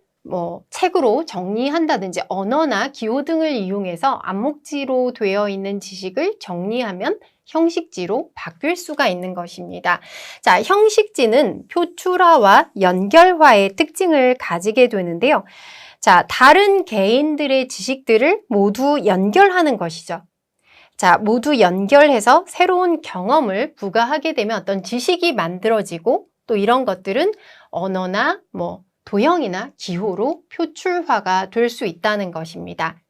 책으로 정리한다든지 언어나 기호 등을 이용해서 암묵지로 되어 있는 지식을 정리하면 형식지로 바뀔 수가 있는 것입니다. 자, 형식지는 표출화와 연결화의 특징을 가지게 되는데요. 자, 다른 개인들의 지식들을 모두 연결하는 것이죠. 자, 모두 연결해서 새로운 경험을 부과하게 되면 어떤 지식이 만들어지고 또 이런 것들은 언어나 도형이나 기호로 표출화가 될 수 있다는 것입니다.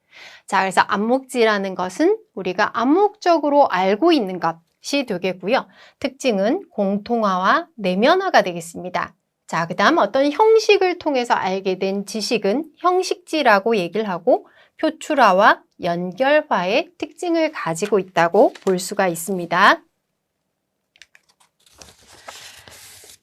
자, 그래서 암묵지라는 것은 우리가 암묵적으로 알고 있는 것이 되겠고요. 특징은 공통화와 내면화가 되겠습니다. 자, 그 다음 어떤 형식을 통해서 알게 된 지식은 형식지라고 얘기를 하고 표출화와 연결화의 특징을 가지고 있다고 볼 수가 있습니다.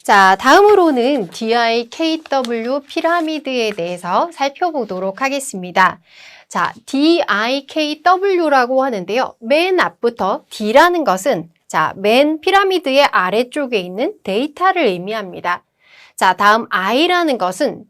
자, 다음으로는 DIKW 피라미드에 대해서 살펴보도록 하겠습니다. 자, DIKW라고 하는데요. 맨 앞부터 D라는 것은 맨 피라미드의 아래쪽에 있는 데이터를 의미합니다. 자, 다음 I라는 것은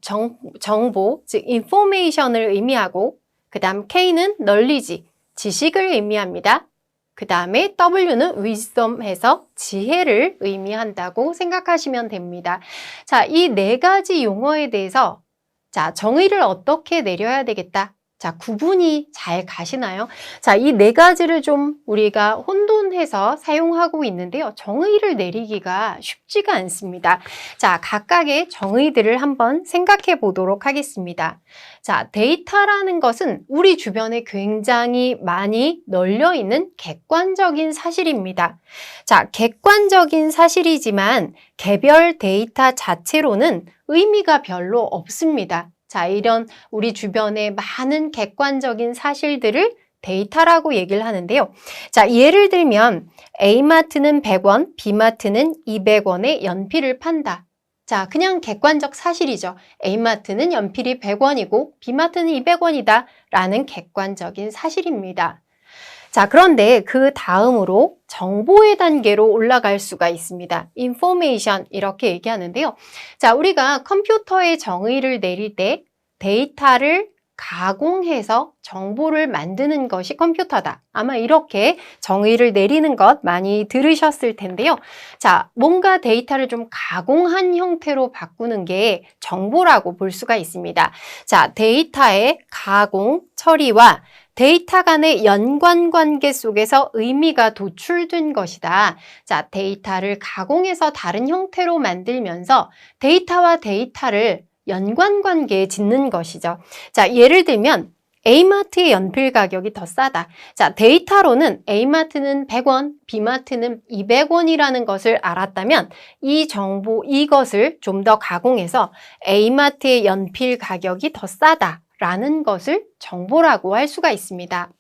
정보, 즉 information을 의미하고 그 다음 K는 knowledge, 지식을 의미합니다. 그 다음에 W는 wisdom 해서 지혜를 의미한다고 생각하시면 됩니다. 자, 이 네 가지 용어에 대해서 정의를 어떻게 내려야 되겠다. 자, 구분이 잘 가시나요? 자, 이 네 가지를 좀 우리가 혼돈해서 사용하고 있는데요. 정의를 내리기가 쉽지가 않습니다. 자, 각각의 정의들을 한번 생각해 보도록 하겠습니다. 자, 데이터라는 것은 우리 주변에 굉장히 많이 널려 있는 객관적인 사실입니다. 자, 객관적인 사실이지만 개별 데이터 자체로는 의미가 별로 없습니다. 자, 이런 우리 주변의 많은 객관적인 사실들을 데이터라고 얘기를 하는데요. 자, 예를 들면 A마트는 100원, B마트는 200원에 연필을 판다. 자, 그냥 객관적 사실이죠. A마트는 연필이 100원이고 B마트는 200원이다 라는 객관적인 사실입니다. 자, 그런데 그 다음으로 정보의 단계로 올라갈 수가 있습니다. information 이렇게 얘기하는데요. 자, 우리가 컴퓨터의 정의를 내릴 때 데이터를 가공해서 정보를 만드는 것이 컴퓨터다. 아마 이렇게 정의를 내리는 것 많이 들으셨을 텐데요. 자, 뭔가 데이터를 좀 가공한 형태로 바꾸는 게 정보라고 볼 수가 있습니다. 자, 데이터의 가공, 처리와 데이터 간의 연관관계 속에서 의미가 도출된 것이다. 자, 데이터를 가공해서 다른 형태로 만들면서 데이터와 데이터를 연관관계에 짓는 것이죠. 자, 예를 들면 A마트의 연필 가격이 더 싸다. 자, 데이터로는 A마트는 100원, B마트는 200원이라는 것을 알았다면 이것을 좀 더 가공해서 A마트의 연필 가격이 더 싸다. 라는 것을 정보라고 할 수가 있습니다.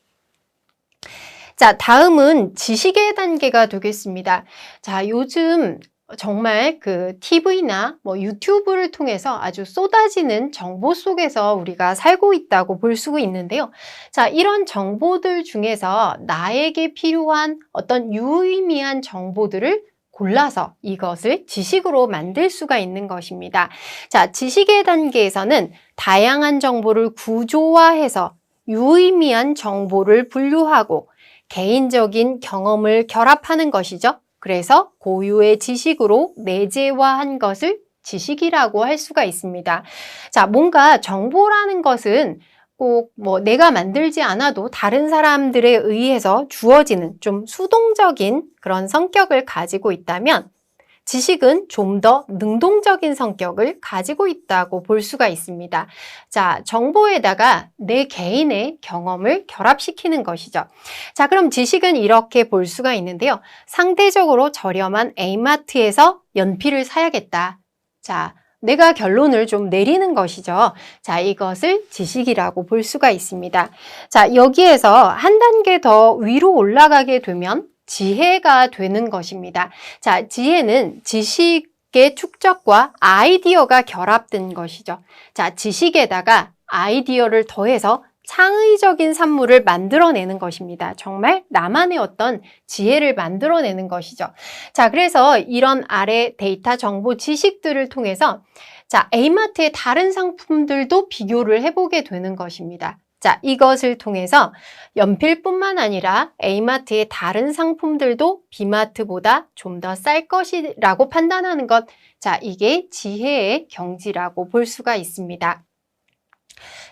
자, 다음은 지식의 단계가 되겠습니다. 자, 요즘 정말 TV나 유튜브를 통해서 아주 쏟아지는 정보 속에서 우리가 살고 있다고 볼 수 있는데요. 자, 이런 정보들 중에서 나에게 필요한 어떤 유의미한 정보들을 골라서 이것을 지식으로 만들 수가 있는 것입니다. 자, 지식의 단계에서는 다양한 정보를 구조화해서 유의미한 정보를 분류하고 개인적인 경험을 결합하는 것이죠. 그래서 고유의 지식으로 내재화한 것을 지식이라고 할 수가 있습니다. 자, 뭔가 정보라는 것은 꼭 내가 만들지 않아도 다른 사람들에 의해서 주어지는 좀 수동적인 그런 성격을 가지고 있다면 지식은 좀 더 능동적인 성격을 가지고 있다고 볼 수가 있습니다. 자, 정보에다가 내 개인의 경험을 결합시키는 것이죠. 자, 그럼 지식은 이렇게 볼 수가 있는데요. 상대적으로 저렴한 A마트에서 연필을 사야겠다. 자, 내가 결론을 좀 내리는 것이죠. 자, 이것을 지식이라고 볼 수가 있습니다. 자, 여기에서 한 단계 더 위로 올라가게 되면 지혜가 되는 것입니다. 자, 지혜는 지식의 축적과 아이디어가 결합된 것이죠. 자, 지식에다가 아이디어를 더해서 창의적인 산물을 만들어내는 것입니다. 정말 나만의 어떤 지혜를 만들어내는 것이죠. 자, 그래서 이런 아래 데이터 정보 지식들을 통해서 자, A마트의 다른 상품들도 비교를 해보게 되는 것입니다. 자, 이것을 통해서 연필뿐만 아니라 A마트의 다른 상품들도 B마트보다 좀 더 쌀 것이라고 판단하는 것. 자, 이게 지혜의 경지라고 볼 수가 있습니다.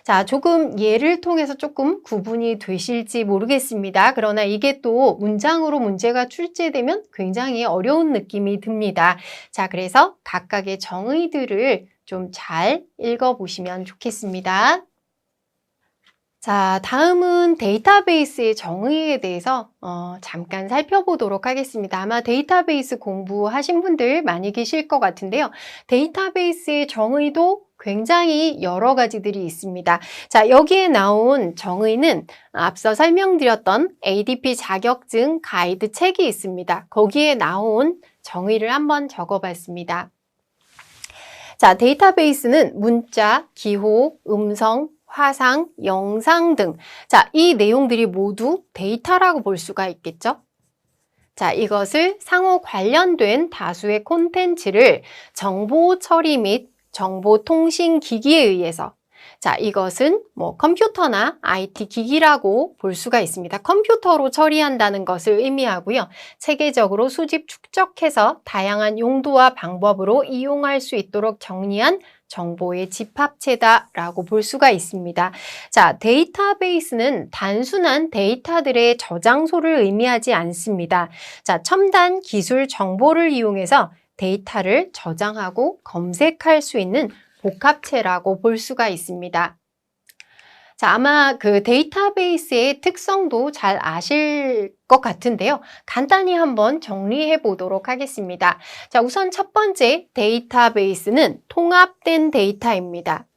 자, 조금 예를 통해서 조금 구분이 되실지 모르겠습니다. 그러나 이게 또 문장으로 문제가 출제되면 굉장히 어려운 느낌이 듭니다. 자, 그래서 각각의 정의들을 좀 잘 읽어보시면 좋겠습니다. 자, 다음은 데이터베이스의 정의에 대해서 잠깐 살펴보도록 하겠습니다. 아마 데이터베이스 공부하신 분들 많이 계실 것 같은데요. 데이터베이스의 정의도 굉장히 여러 가지들이 있습니다. 자, 여기에 나온 정의는 앞서 설명드렸던 ADP 자격증 가이드 책이 있습니다. 거기에 나온 정의를 한번 적어봤습니다. 자, 데이터베이스는 문자, 기호, 음성, 화상, 영상 등. 자, 이 내용들이 모두 데이터라고 볼 수가 있겠죠? 자, 이것을 상호 관련된 다수의 콘텐츠를 정보 처리 및 정보 통신 기기에 의해서 자, 이것은 뭐 컴퓨터나 IT 기기라고 볼 수가 있습니다. 컴퓨터로 처리한다는 것을 의미하고요. 체계적으로 수집 축적해서 다양한 용도와 방법으로 이용할 수 있도록 정리한 정보의 집합체다라고 볼 수가 있습니다. 자, 데이터베이스는 단순한 데이터들의 저장소를 의미하지 않습니다. 자, 첨단 기술 정보를 이용해서 데이터를 저장하고 검색할 수 있는 복합체라고 볼 수가 있습니다. 자, 아마 그 데이터베이스의 특성도 잘 아실 것 같은데요. 간단히 한번 정리해 보도록 하겠습니다. 자, 우선 첫 번째 데이터베이스는 통합된 데이터입니다.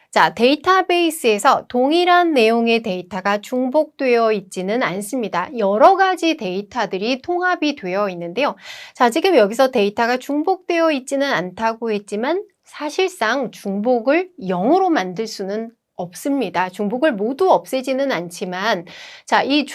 자, 데이터베이스에서 동일한 내용의 데이터가 중복되어 있지는 않습니다. 여러 가지 데이터들이 통합이 되어 있는데요. 자, 지금 여기서 데이터가 중복되어 있지는 않다고 했지만 사실상 중복을 0으로 만들 수는 없습니다. 중복을 모두 없애지는 않지만 자, 이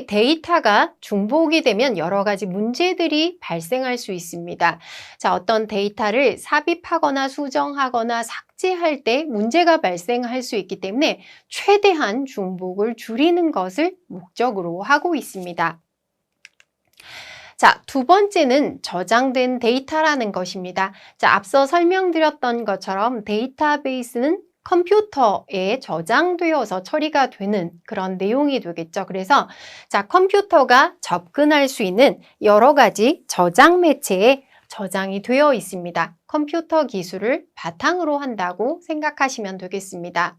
데이터가 중복이 되면 여러 가지 문제들이 발생할 수 있습니다. 자, 어떤 데이터를 삽입하거나 수정하거나 삭제할 때 문제가 발생할 수 있기 때문에 최대한 중복을 줄이는 것을 목적으로 하고 있습니다. 자, 두 번째는 저장된 데이터라는 것입니다. 자, 앞서 설명드렸던 것처럼 데이터베이스는 컴퓨터에 저장되어서 처리가 되는 그런 내용이 되겠죠. 그래서 자, 컴퓨터가 접근할 수 있는 여러 가지 저장 매체에 저장이 되어 있습니다. 컴퓨터 기술을 바탕으로 한다고 생각하시면 되겠습니다.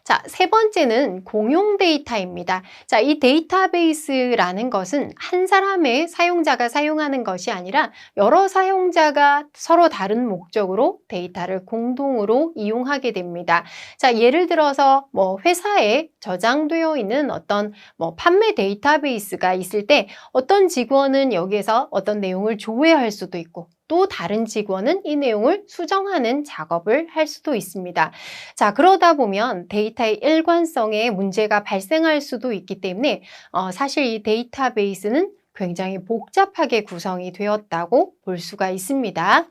자, 세 번째는 공용 데이터입니다. 자, 이 데이터베이스라는 것은 한 사람의 사용자가 사용하는 것이 아니라 여러 사용자가 서로 다른 목적으로 데이터를 공동으로 이용하게 됩니다. 자, 예를 들어서 뭐 회사에 저장되어 있는 어떤 뭐 판매 데이터베이스가 있을 때 어떤 직원은 여기에서 어떤 내용을 조회할 수도 있고 또 다른 직원은 이 내용을 수정하는 작업을 할 수도 있습니다. 자, 그러다 보면 데이터의 일관성에 문제가 발생할 수도 있기 때문에 사실 이 데이터베이스는 굉장히 복잡하게 구성이 되었다고 볼 수가 있습니다.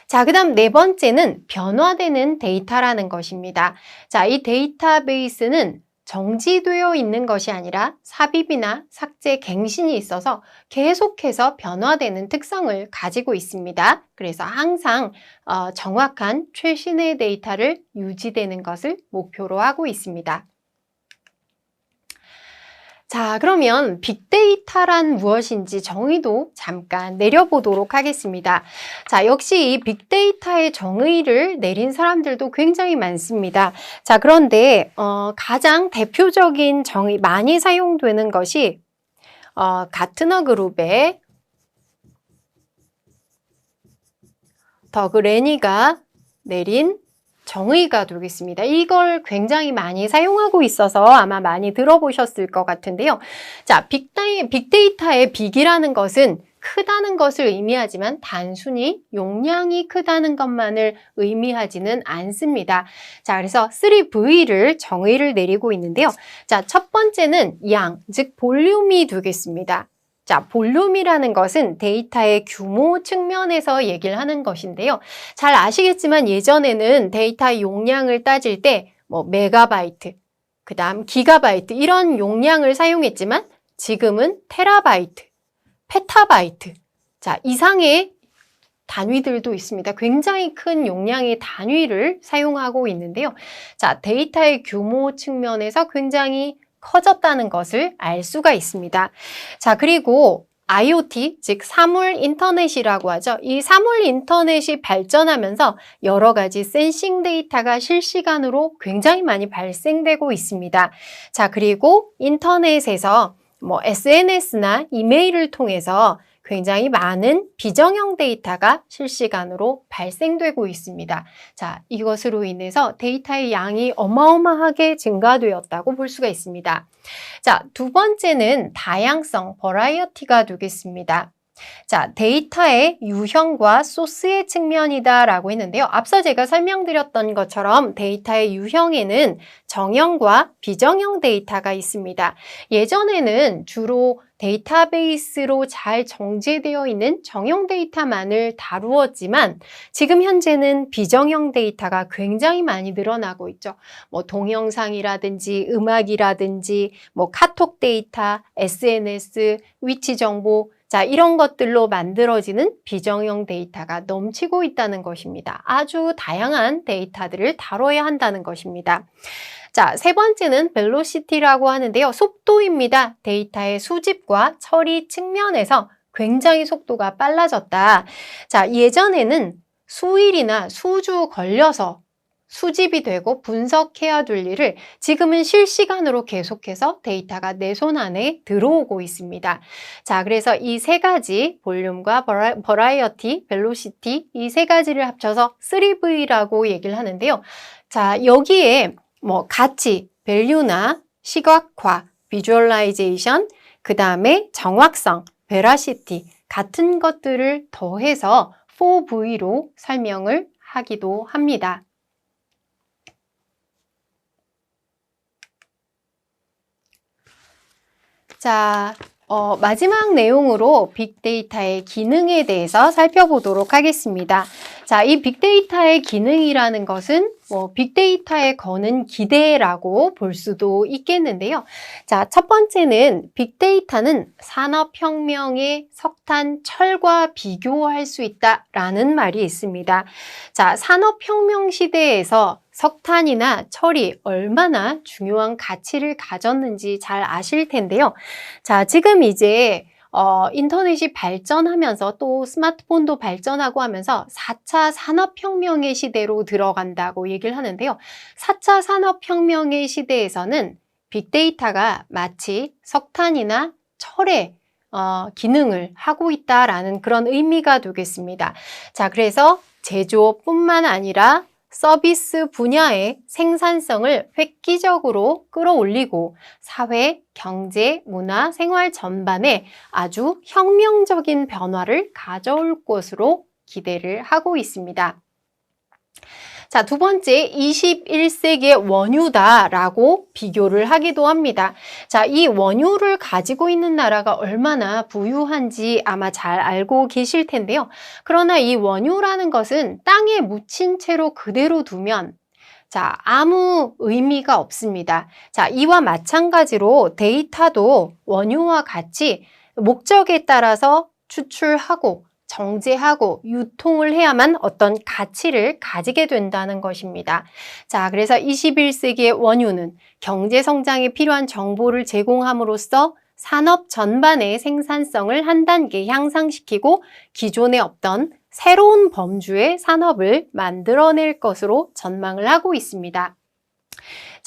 자, 그다음 네 번째는 변화되는 데이터라는 것입니다. 자, 이 데이터베이스는 정지되어 있는 것이 아니라 삽입이나 삭제, 갱신이 있어서 계속해서 변화되는 특성을 가지고 있습니다. 그래서 항상 정확한 최신의 데이터를 유지되는 것을 목표로 하고 있습니다. 자, 그러면 빅데이터란 무엇인지 정의도 잠깐 내려보도록 하겠습니다. 자, 역시 이 빅데이터의 정의를 내린 사람들도 굉장히 많습니다. 자, 그런데 가장 대표적인 정의, 많이 사용되는 것이 가트너 그룹의 더그 레니가 내린 정의가 되겠습니다. 이걸 굉장히 많이 사용하고 있어서 아마 많이 들어보셨을 것 같은데요. 자, 빅데이터의 빅이라는 것은 크다는 것을 의미하지만 단순히 용량이 크다는 것만을 의미하지는 않습니다. 자, 그래서 3V를 정의를 내리고 있는데요. 자, 첫 번째는 양, 즉 볼륨이 되겠습니다. 자, 볼륨이라는 것은 데이터의 규모 측면에서 얘기를 하는 것인데요. 잘 아시겠지만 예전에는 데이터 용량을 따질 때 뭐 메가바이트, 그 다음 기가바이트 이런 용량을 사용했지만 지금은 테라바이트, 페타바이트, 자, 이상의 단위들도 있습니다. 굉장히 큰 용량의 단위를 사용하고 있는데요. 자, 데이터의 규모 측면에서 굉장히 커졌다는 것을 알 수가 있습니다. 자, 그리고 IoT, 즉 사물 인터넷이라고 하죠. 이 사물 인터넷이 발전하면서 여러 가지 센싱 데이터가 실시간으로 굉장히 많이 발생되고 있습니다. 자, 그리고 인터넷에서 뭐 SNS나 이메일을 통해서 굉장히 많은 비정형 데이터가 실시간으로 발생되고 있습니다. 자, 이것으로 인해서 데이터의 양이 어마어마하게 증가되었다고 볼 수가 있습니다. 자, 두 번째는 다양성, 버라이어티가 되겠습니다. 자, 데이터의 유형과 소스의 측면이다라고 했는데요. 앞서 제가 설명드렸던 것처럼 데이터의 유형에는 정형과 비정형 데이터가 있습니다. 예전에는 주로 데이터베이스로 잘 정제되어 있는 정형 데이터만을 다루었지만 지금 현재는 비정형 데이터가 굉장히 많이 늘어나고 있죠. 뭐 동영상이라든지 음악이라든지 뭐 카톡 데이터, SNS, 위치 정보, 자, 이런 것들로 만들어지는 비정형 데이터가 넘치고 있다는 것입니다. 아주 다양한 데이터들을 다뤄야 한다는 것입니다. 자, 세 번째는 velocity라고 하는데요. 속도입니다. 데이터의 수집과 처리 측면에서 굉장히 속도가 빨라졌다. 자, 예전에는 수일이나 수주 걸려서 수집이 되고 분석해야 될 일을 지금은 실시간으로 계속해서 데이터가 내 손 안에 들어오고 있습니다. 자, 그래서 이 세 가지 볼륨과 버라이어티, 벨로시티 이 세 가지를 합쳐서 3V라고 얘기를 하는데요. 자, 여기에 뭐 가치, 밸류나 시각화, 비주얼라이제이션, 그 다음에 정확성, 베라시티 같은 것들을 더해서 4V로 설명을 하기도 합니다. 자, 마지막 내용으로 빅데이터의 기능에 대해서 살펴보도록 하겠습니다. 자, 이 빅데이터의 기능이라는 것은 빅데이터에 거는 기대라고 볼 수도 있겠는데요. 자, 첫 번째는 빅데이터는 산업혁명의 석탄, 철과 비교할 수 있다라는 말이 있습니다. 자, 산업혁명 시대에서 석탄이나 철이 얼마나 중요한 가치를 가졌는지 잘 아실 텐데요. 자, 지금 이제 인터넷이 발전하면서 또 스마트폰도 발전하고 하면서 4차 산업혁명의 시대로 들어간다고 얘기를 하는데요. 4차 산업혁명의 시대에서는 빅데이터가 마치 석탄이나 철의 기능을 하고 있다라는 그런 의미가 되겠습니다. 자, 그래서 제조뿐만 아니라 서비스 분야의 생산성을 획기적으로 끌어올리고 사회, 경제, 문화, 생활 전반에 아주 혁명적인 변화를 가져올 것으로 기대를 하고 있습니다. 자, 두 번째, 21세기의 원유다라고 비교를 하기도 합니다. 자, 이 원유를 가지고 있는 나라가 얼마나 부유한지 아마 잘 알고 계실 텐데요. 그러나 이 원유라는 것은 땅에 묻힌 채로 그대로 두면 자, 아무 의미가 없습니다. 자, 이와 마찬가지로 데이터도 원유와 같이 목적에 따라서 추출하고 정제하고 유통을 해야만 어떤 가치를 가지게 된다는 것입니다. 자, 그래서 21세기의 원유는 경제 성장에 필요한 정보를 제공함으로써 산업 전반의 생산성을 한 단계 향상시키고 기존에 없던 새로운 범주의 산업을 만들어낼 것으로 전망을 하고 있습니다.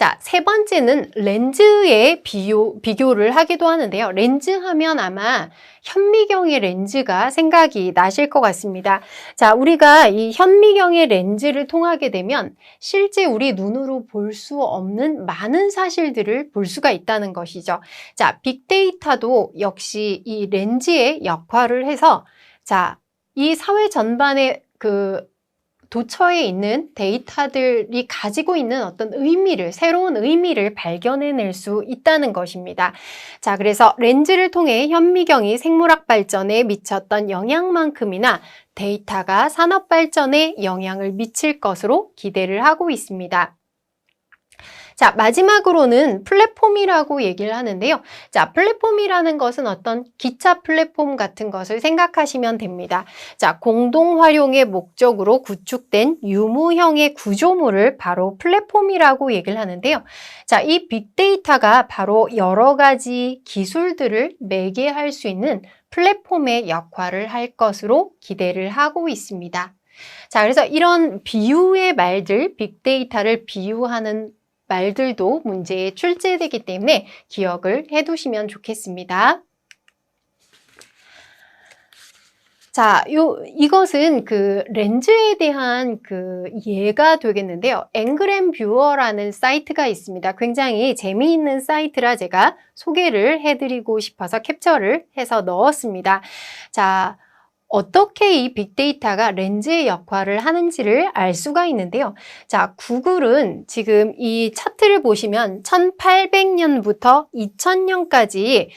자, 세 번째는 렌즈의 비교를 하기도 하는데요. 렌즈 하면 아마 현미경의 렌즈가 생각이 나실 것 같습니다. 자, 우리가 이 현미경의 렌즈를 통하게 되면 실제 우리 눈으로 볼 수 없는 많은 사실들을 볼 수가 있다는 것이죠. 자, 빅데이터도 역시 이 렌즈의 역할을 해서 자, 이 사회 전반에 도처에 있는 데이터들이 가지고 있는 어떤 의미를, 새로운 의미를 발견해낼 수 있다는 것입니다. 자, 그래서 렌즈를 통해 현미경이 생물학 발전에 미쳤던 영향만큼이나 데이터가 산업 발전에 영향을 미칠 것으로 기대를 하고 있습니다. 자, 마지막으로는 플랫폼이라고 얘기를 하는데요. 자, 플랫폼이라는 것은 어떤 기차 플랫폼 같은 것을 생각하시면 됩니다. 자, 공동 활용의 목적으로 구축된 유무형의 구조물을 바로 플랫폼이라고 얘기를 하는데요. 자, 이 빅데이터가 바로 여러 가지 기술들을 매개할 수 있는 플랫폼의 역할을 할 것으로 기대를 하고 있습니다. 자, 그래서 이런 비유의 말들, 빅데이터를 비유하는 말들도 문제에 출제되기 때문에 기억을 해두시면 좋겠습니다. 자, 이것은 렌즈에 대한 예가 되겠는데요. 앵그램 뷰어라는 사이트가 있습니다. 굉장히 재미있는 사이트라 제가 소개를 해드리고 싶어서 캡처를 해서 넣었습니다. 자, 어떻게 이 빅데이터가 렌즈의 역할을 하는지를 알 수가 있는데요. 자, 구글은 지금 이 차트를 보시면 1800년부터 2000년까지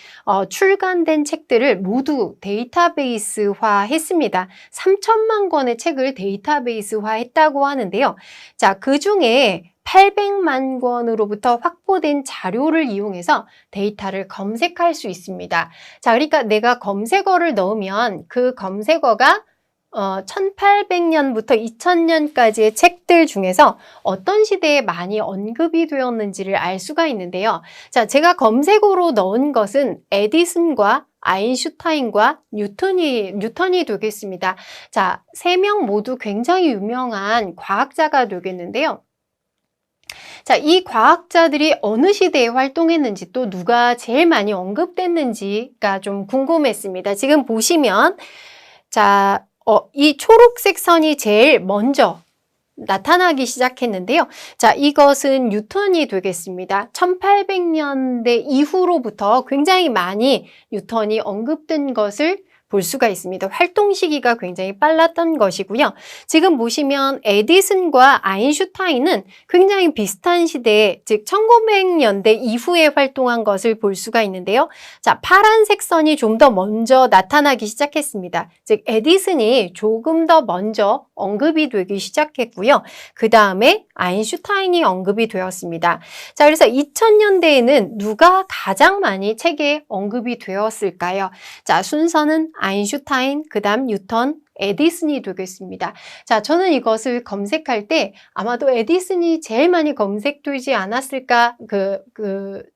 출간된 책들을 모두 데이터베이스화 했습니다. 3천만 권의 책을 데이터베이스화 했다고 하는데요. 자, 그 중에 800만 권으로부터 확보된 자료를 이용해서 데이터를 검색할 수 있습니다. 자, 그러니까 내가 검색어를 넣으면 그 검색어가 1800년부터 2000년까지의 책들 중에서 어떤 시대에 많이 언급이 되었는지를 알 수가 있는데요. 자, 제가 검색어로 넣은 것은 에디슨과 아인슈타인과 뉴턴이 되겠습니다. 자, 세 명 모두 굉장히 유명한 과학자가 되겠는데요. 자, 이 과학자들이 어느 시대에 활동했는지 또 누가 제일 많이 언급됐는지가 좀 궁금했습니다. 지금 보시면 자, 이 초록색 선이 제일 먼저 나타나기 시작했는데요. 자, 이것은 뉴턴이 되겠습니다. 1800년대 이후로부터 굉장히 많이 뉴턴이 언급된 것을 볼 수가 있습니다. 활동 시기가 굉장히 빨랐던 것이고요. 지금 보시면 에디슨과 아인슈타인은 굉장히 비슷한 시대에, 즉 1900년대 이후에 활동한 것을 볼 수가 있는데요. 자, 파란색 선이 좀 더 먼저 나타나기 시작했습니다. 즉 에디슨이 조금 더 먼저 언급이 되기 시작했고요. 그 다음에 아인슈타인이 언급이 되었습니다. 자, 그래서 2000년대에는 누가 가장 많이 책에 언급이 되었을까요? 자, 순서는 아인슈타인, 그 다음 뉴턴, 에디슨이 되겠습니다. 자, 저는 이것을 검색할 때 아마도 에디슨이 제일 많이 검색되지 않았을까,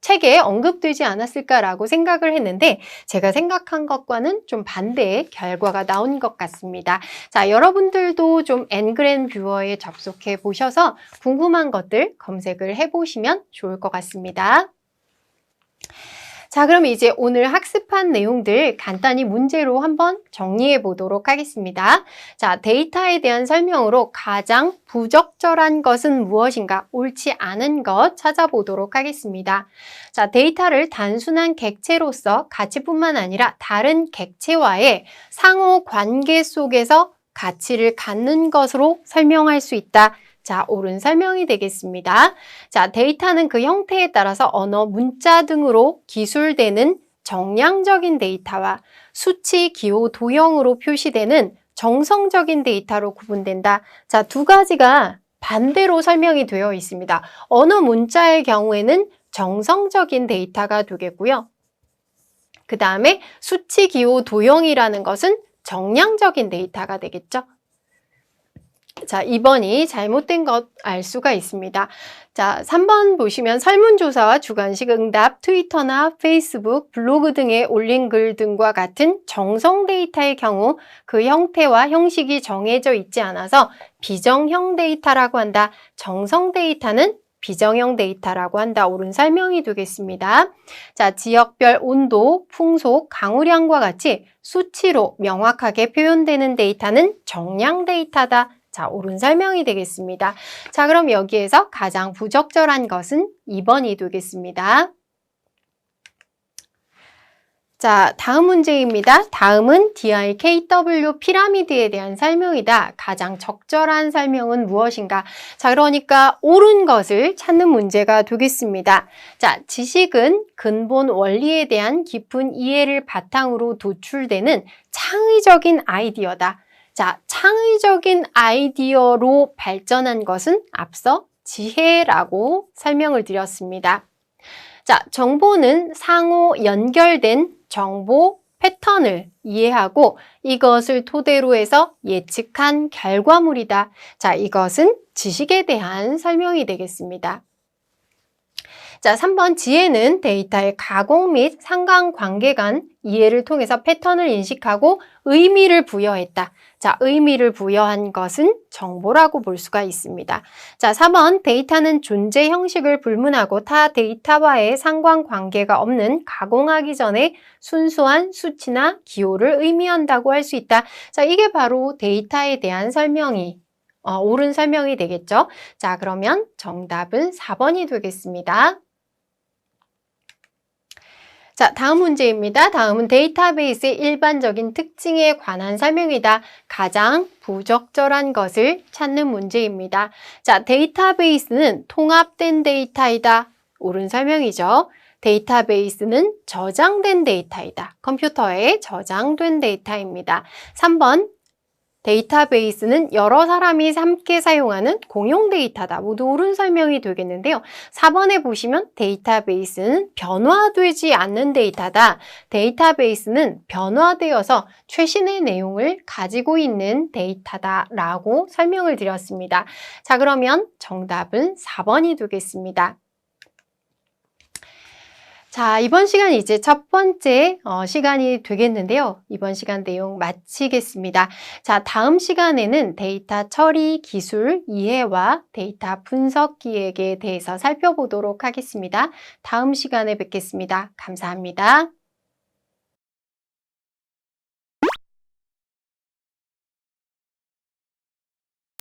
책에 언급되지 않았을까라고 생각을 했는데 제가 생각한 것과는 좀 반대의 결과가 나온 것 같습니다. 자, 여러분들도 좀 앵그램 뷰어에 접속해 보셔서 궁금한 것들 검색을 해보시면 좋을 것 같습니다. 자, 그럼 이제 오늘 학습한 내용들 간단히 문제로 한번 정리해 보도록 하겠습니다. 자, 데이터에 대한 설명으로 가장 부적절한 것은 무엇인가, 옳지 않은 것 찾아보도록 하겠습니다. 자, 데이터를 단순한 객체로서 가치뿐만 아니라 다른 객체와의 상호 관계 속에서 가치를 갖는 것으로 설명할 수 있다. 자, 옳은 설명이 되겠습니다. 자, 데이터는 그 형태에 따라서 언어, 문자 등으로 기술되는 정량적인 데이터와 수치, 기호, 도형으로 표시되는 정성적인 데이터로 구분된다. 자, 두 가지가 반대로 설명이 되어 있습니다. 언어, 문자의 경우에는 정성적인 데이터가 되겠고요. 그 다음에 수치, 기호, 도형이라는 것은 정량적인 데이터가 되겠죠. 자, 2번이 잘못된 것 알 수가 있습니다. 자, 3번 보시면 설문조사와 주관식 응답, 트위터나 페이스북, 블로그 등에 올린 글 등과 같은 정성 데이터의 경우 그 형태와 형식이 정해져 있지 않아서 비정형 데이터라고 한다. 정성 데이터는 비정형 데이터라고 한다. 옳은 설명이 되겠습니다. 자, 지역별 온도, 풍속, 강우량과 같이 수치로 명확하게 표현되는 데이터는 정량 데이터다. 자, 옳은 설명이 되겠습니다. 자, 그럼 여기에서 가장 부적절한 것은 2번이 되겠습니다. 자, 다음 문제입니다. 다음은 DRKW 피라미드에 대한 설명이다. 가장 적절한 설명은 무엇인가? 자, 그러니까 옳은 것을 찾는 문제가 되겠습니다. 자, 지식은 근본 원리에 대한 깊은 이해를 바탕으로 도출되는 창의적인 아이디어다. 자, 창의적인 아이디어로 발전한 것은 앞서 지혜라고 설명을 드렸습니다. 자, 정보는 상호 연결된 정보 패턴을 이해하고 이것을 토대로 해서 예측한 결과물이다. 자, 이것은 지식에 대한 설명이 되겠습니다. 자, 3번 지혜는 데이터의 가공 및 상관관계 간 이해를 통해서 패턴을 인식하고 의미를 부여했다. 자, 의미를 부여한 것은 정보라고 볼 수가 있습니다. 자, 4번 데이터는 존재 형식을 불문하고 타 데이터와의 상관관계가 없는 가공하기 전에 순수한 수치나 기호를 의미한다고 할 수 있다. 자, 이게 바로 데이터에 대한 설명이 옳은 설명이 되겠죠. 자, 그러면 정답은 4번이 되겠습니다. 자, 다음 문제입니다. 다음은 데이터베이스의 일반적인 특징에 관한 설명이다. 가장 부적절한 것을 찾는 문제입니다. 자, 데이터베이스는 통합된 데이터이다. 옳은 설명이죠. 데이터베이스는 저장된 데이터이다. 컴퓨터에 저장된 데이터입니다. 3번 데이터베이스는 여러 사람이 함께 사용하는 공용 데이터다. 모두 옳은 설명이 되겠는데요. 4번에 보시면 데이터베이스는 변화되지 않는 데이터다. 데이터베이스는 변화되어서 최신의 내용을 가지고 있는 데이터다라고 설명을 드렸습니다. 자, 그러면 정답은 4번이 되겠습니다. 자, 이번 시간 이제 첫 번째 시간이 되겠는데요. 이번 시간 내용 마치겠습니다. 자, 다음 시간에는 데이터 처리 기술 이해와 데이터 분석 기획에 대해서 살펴보도록 하겠습니다. 다음 시간에 뵙겠습니다. 감사합니다.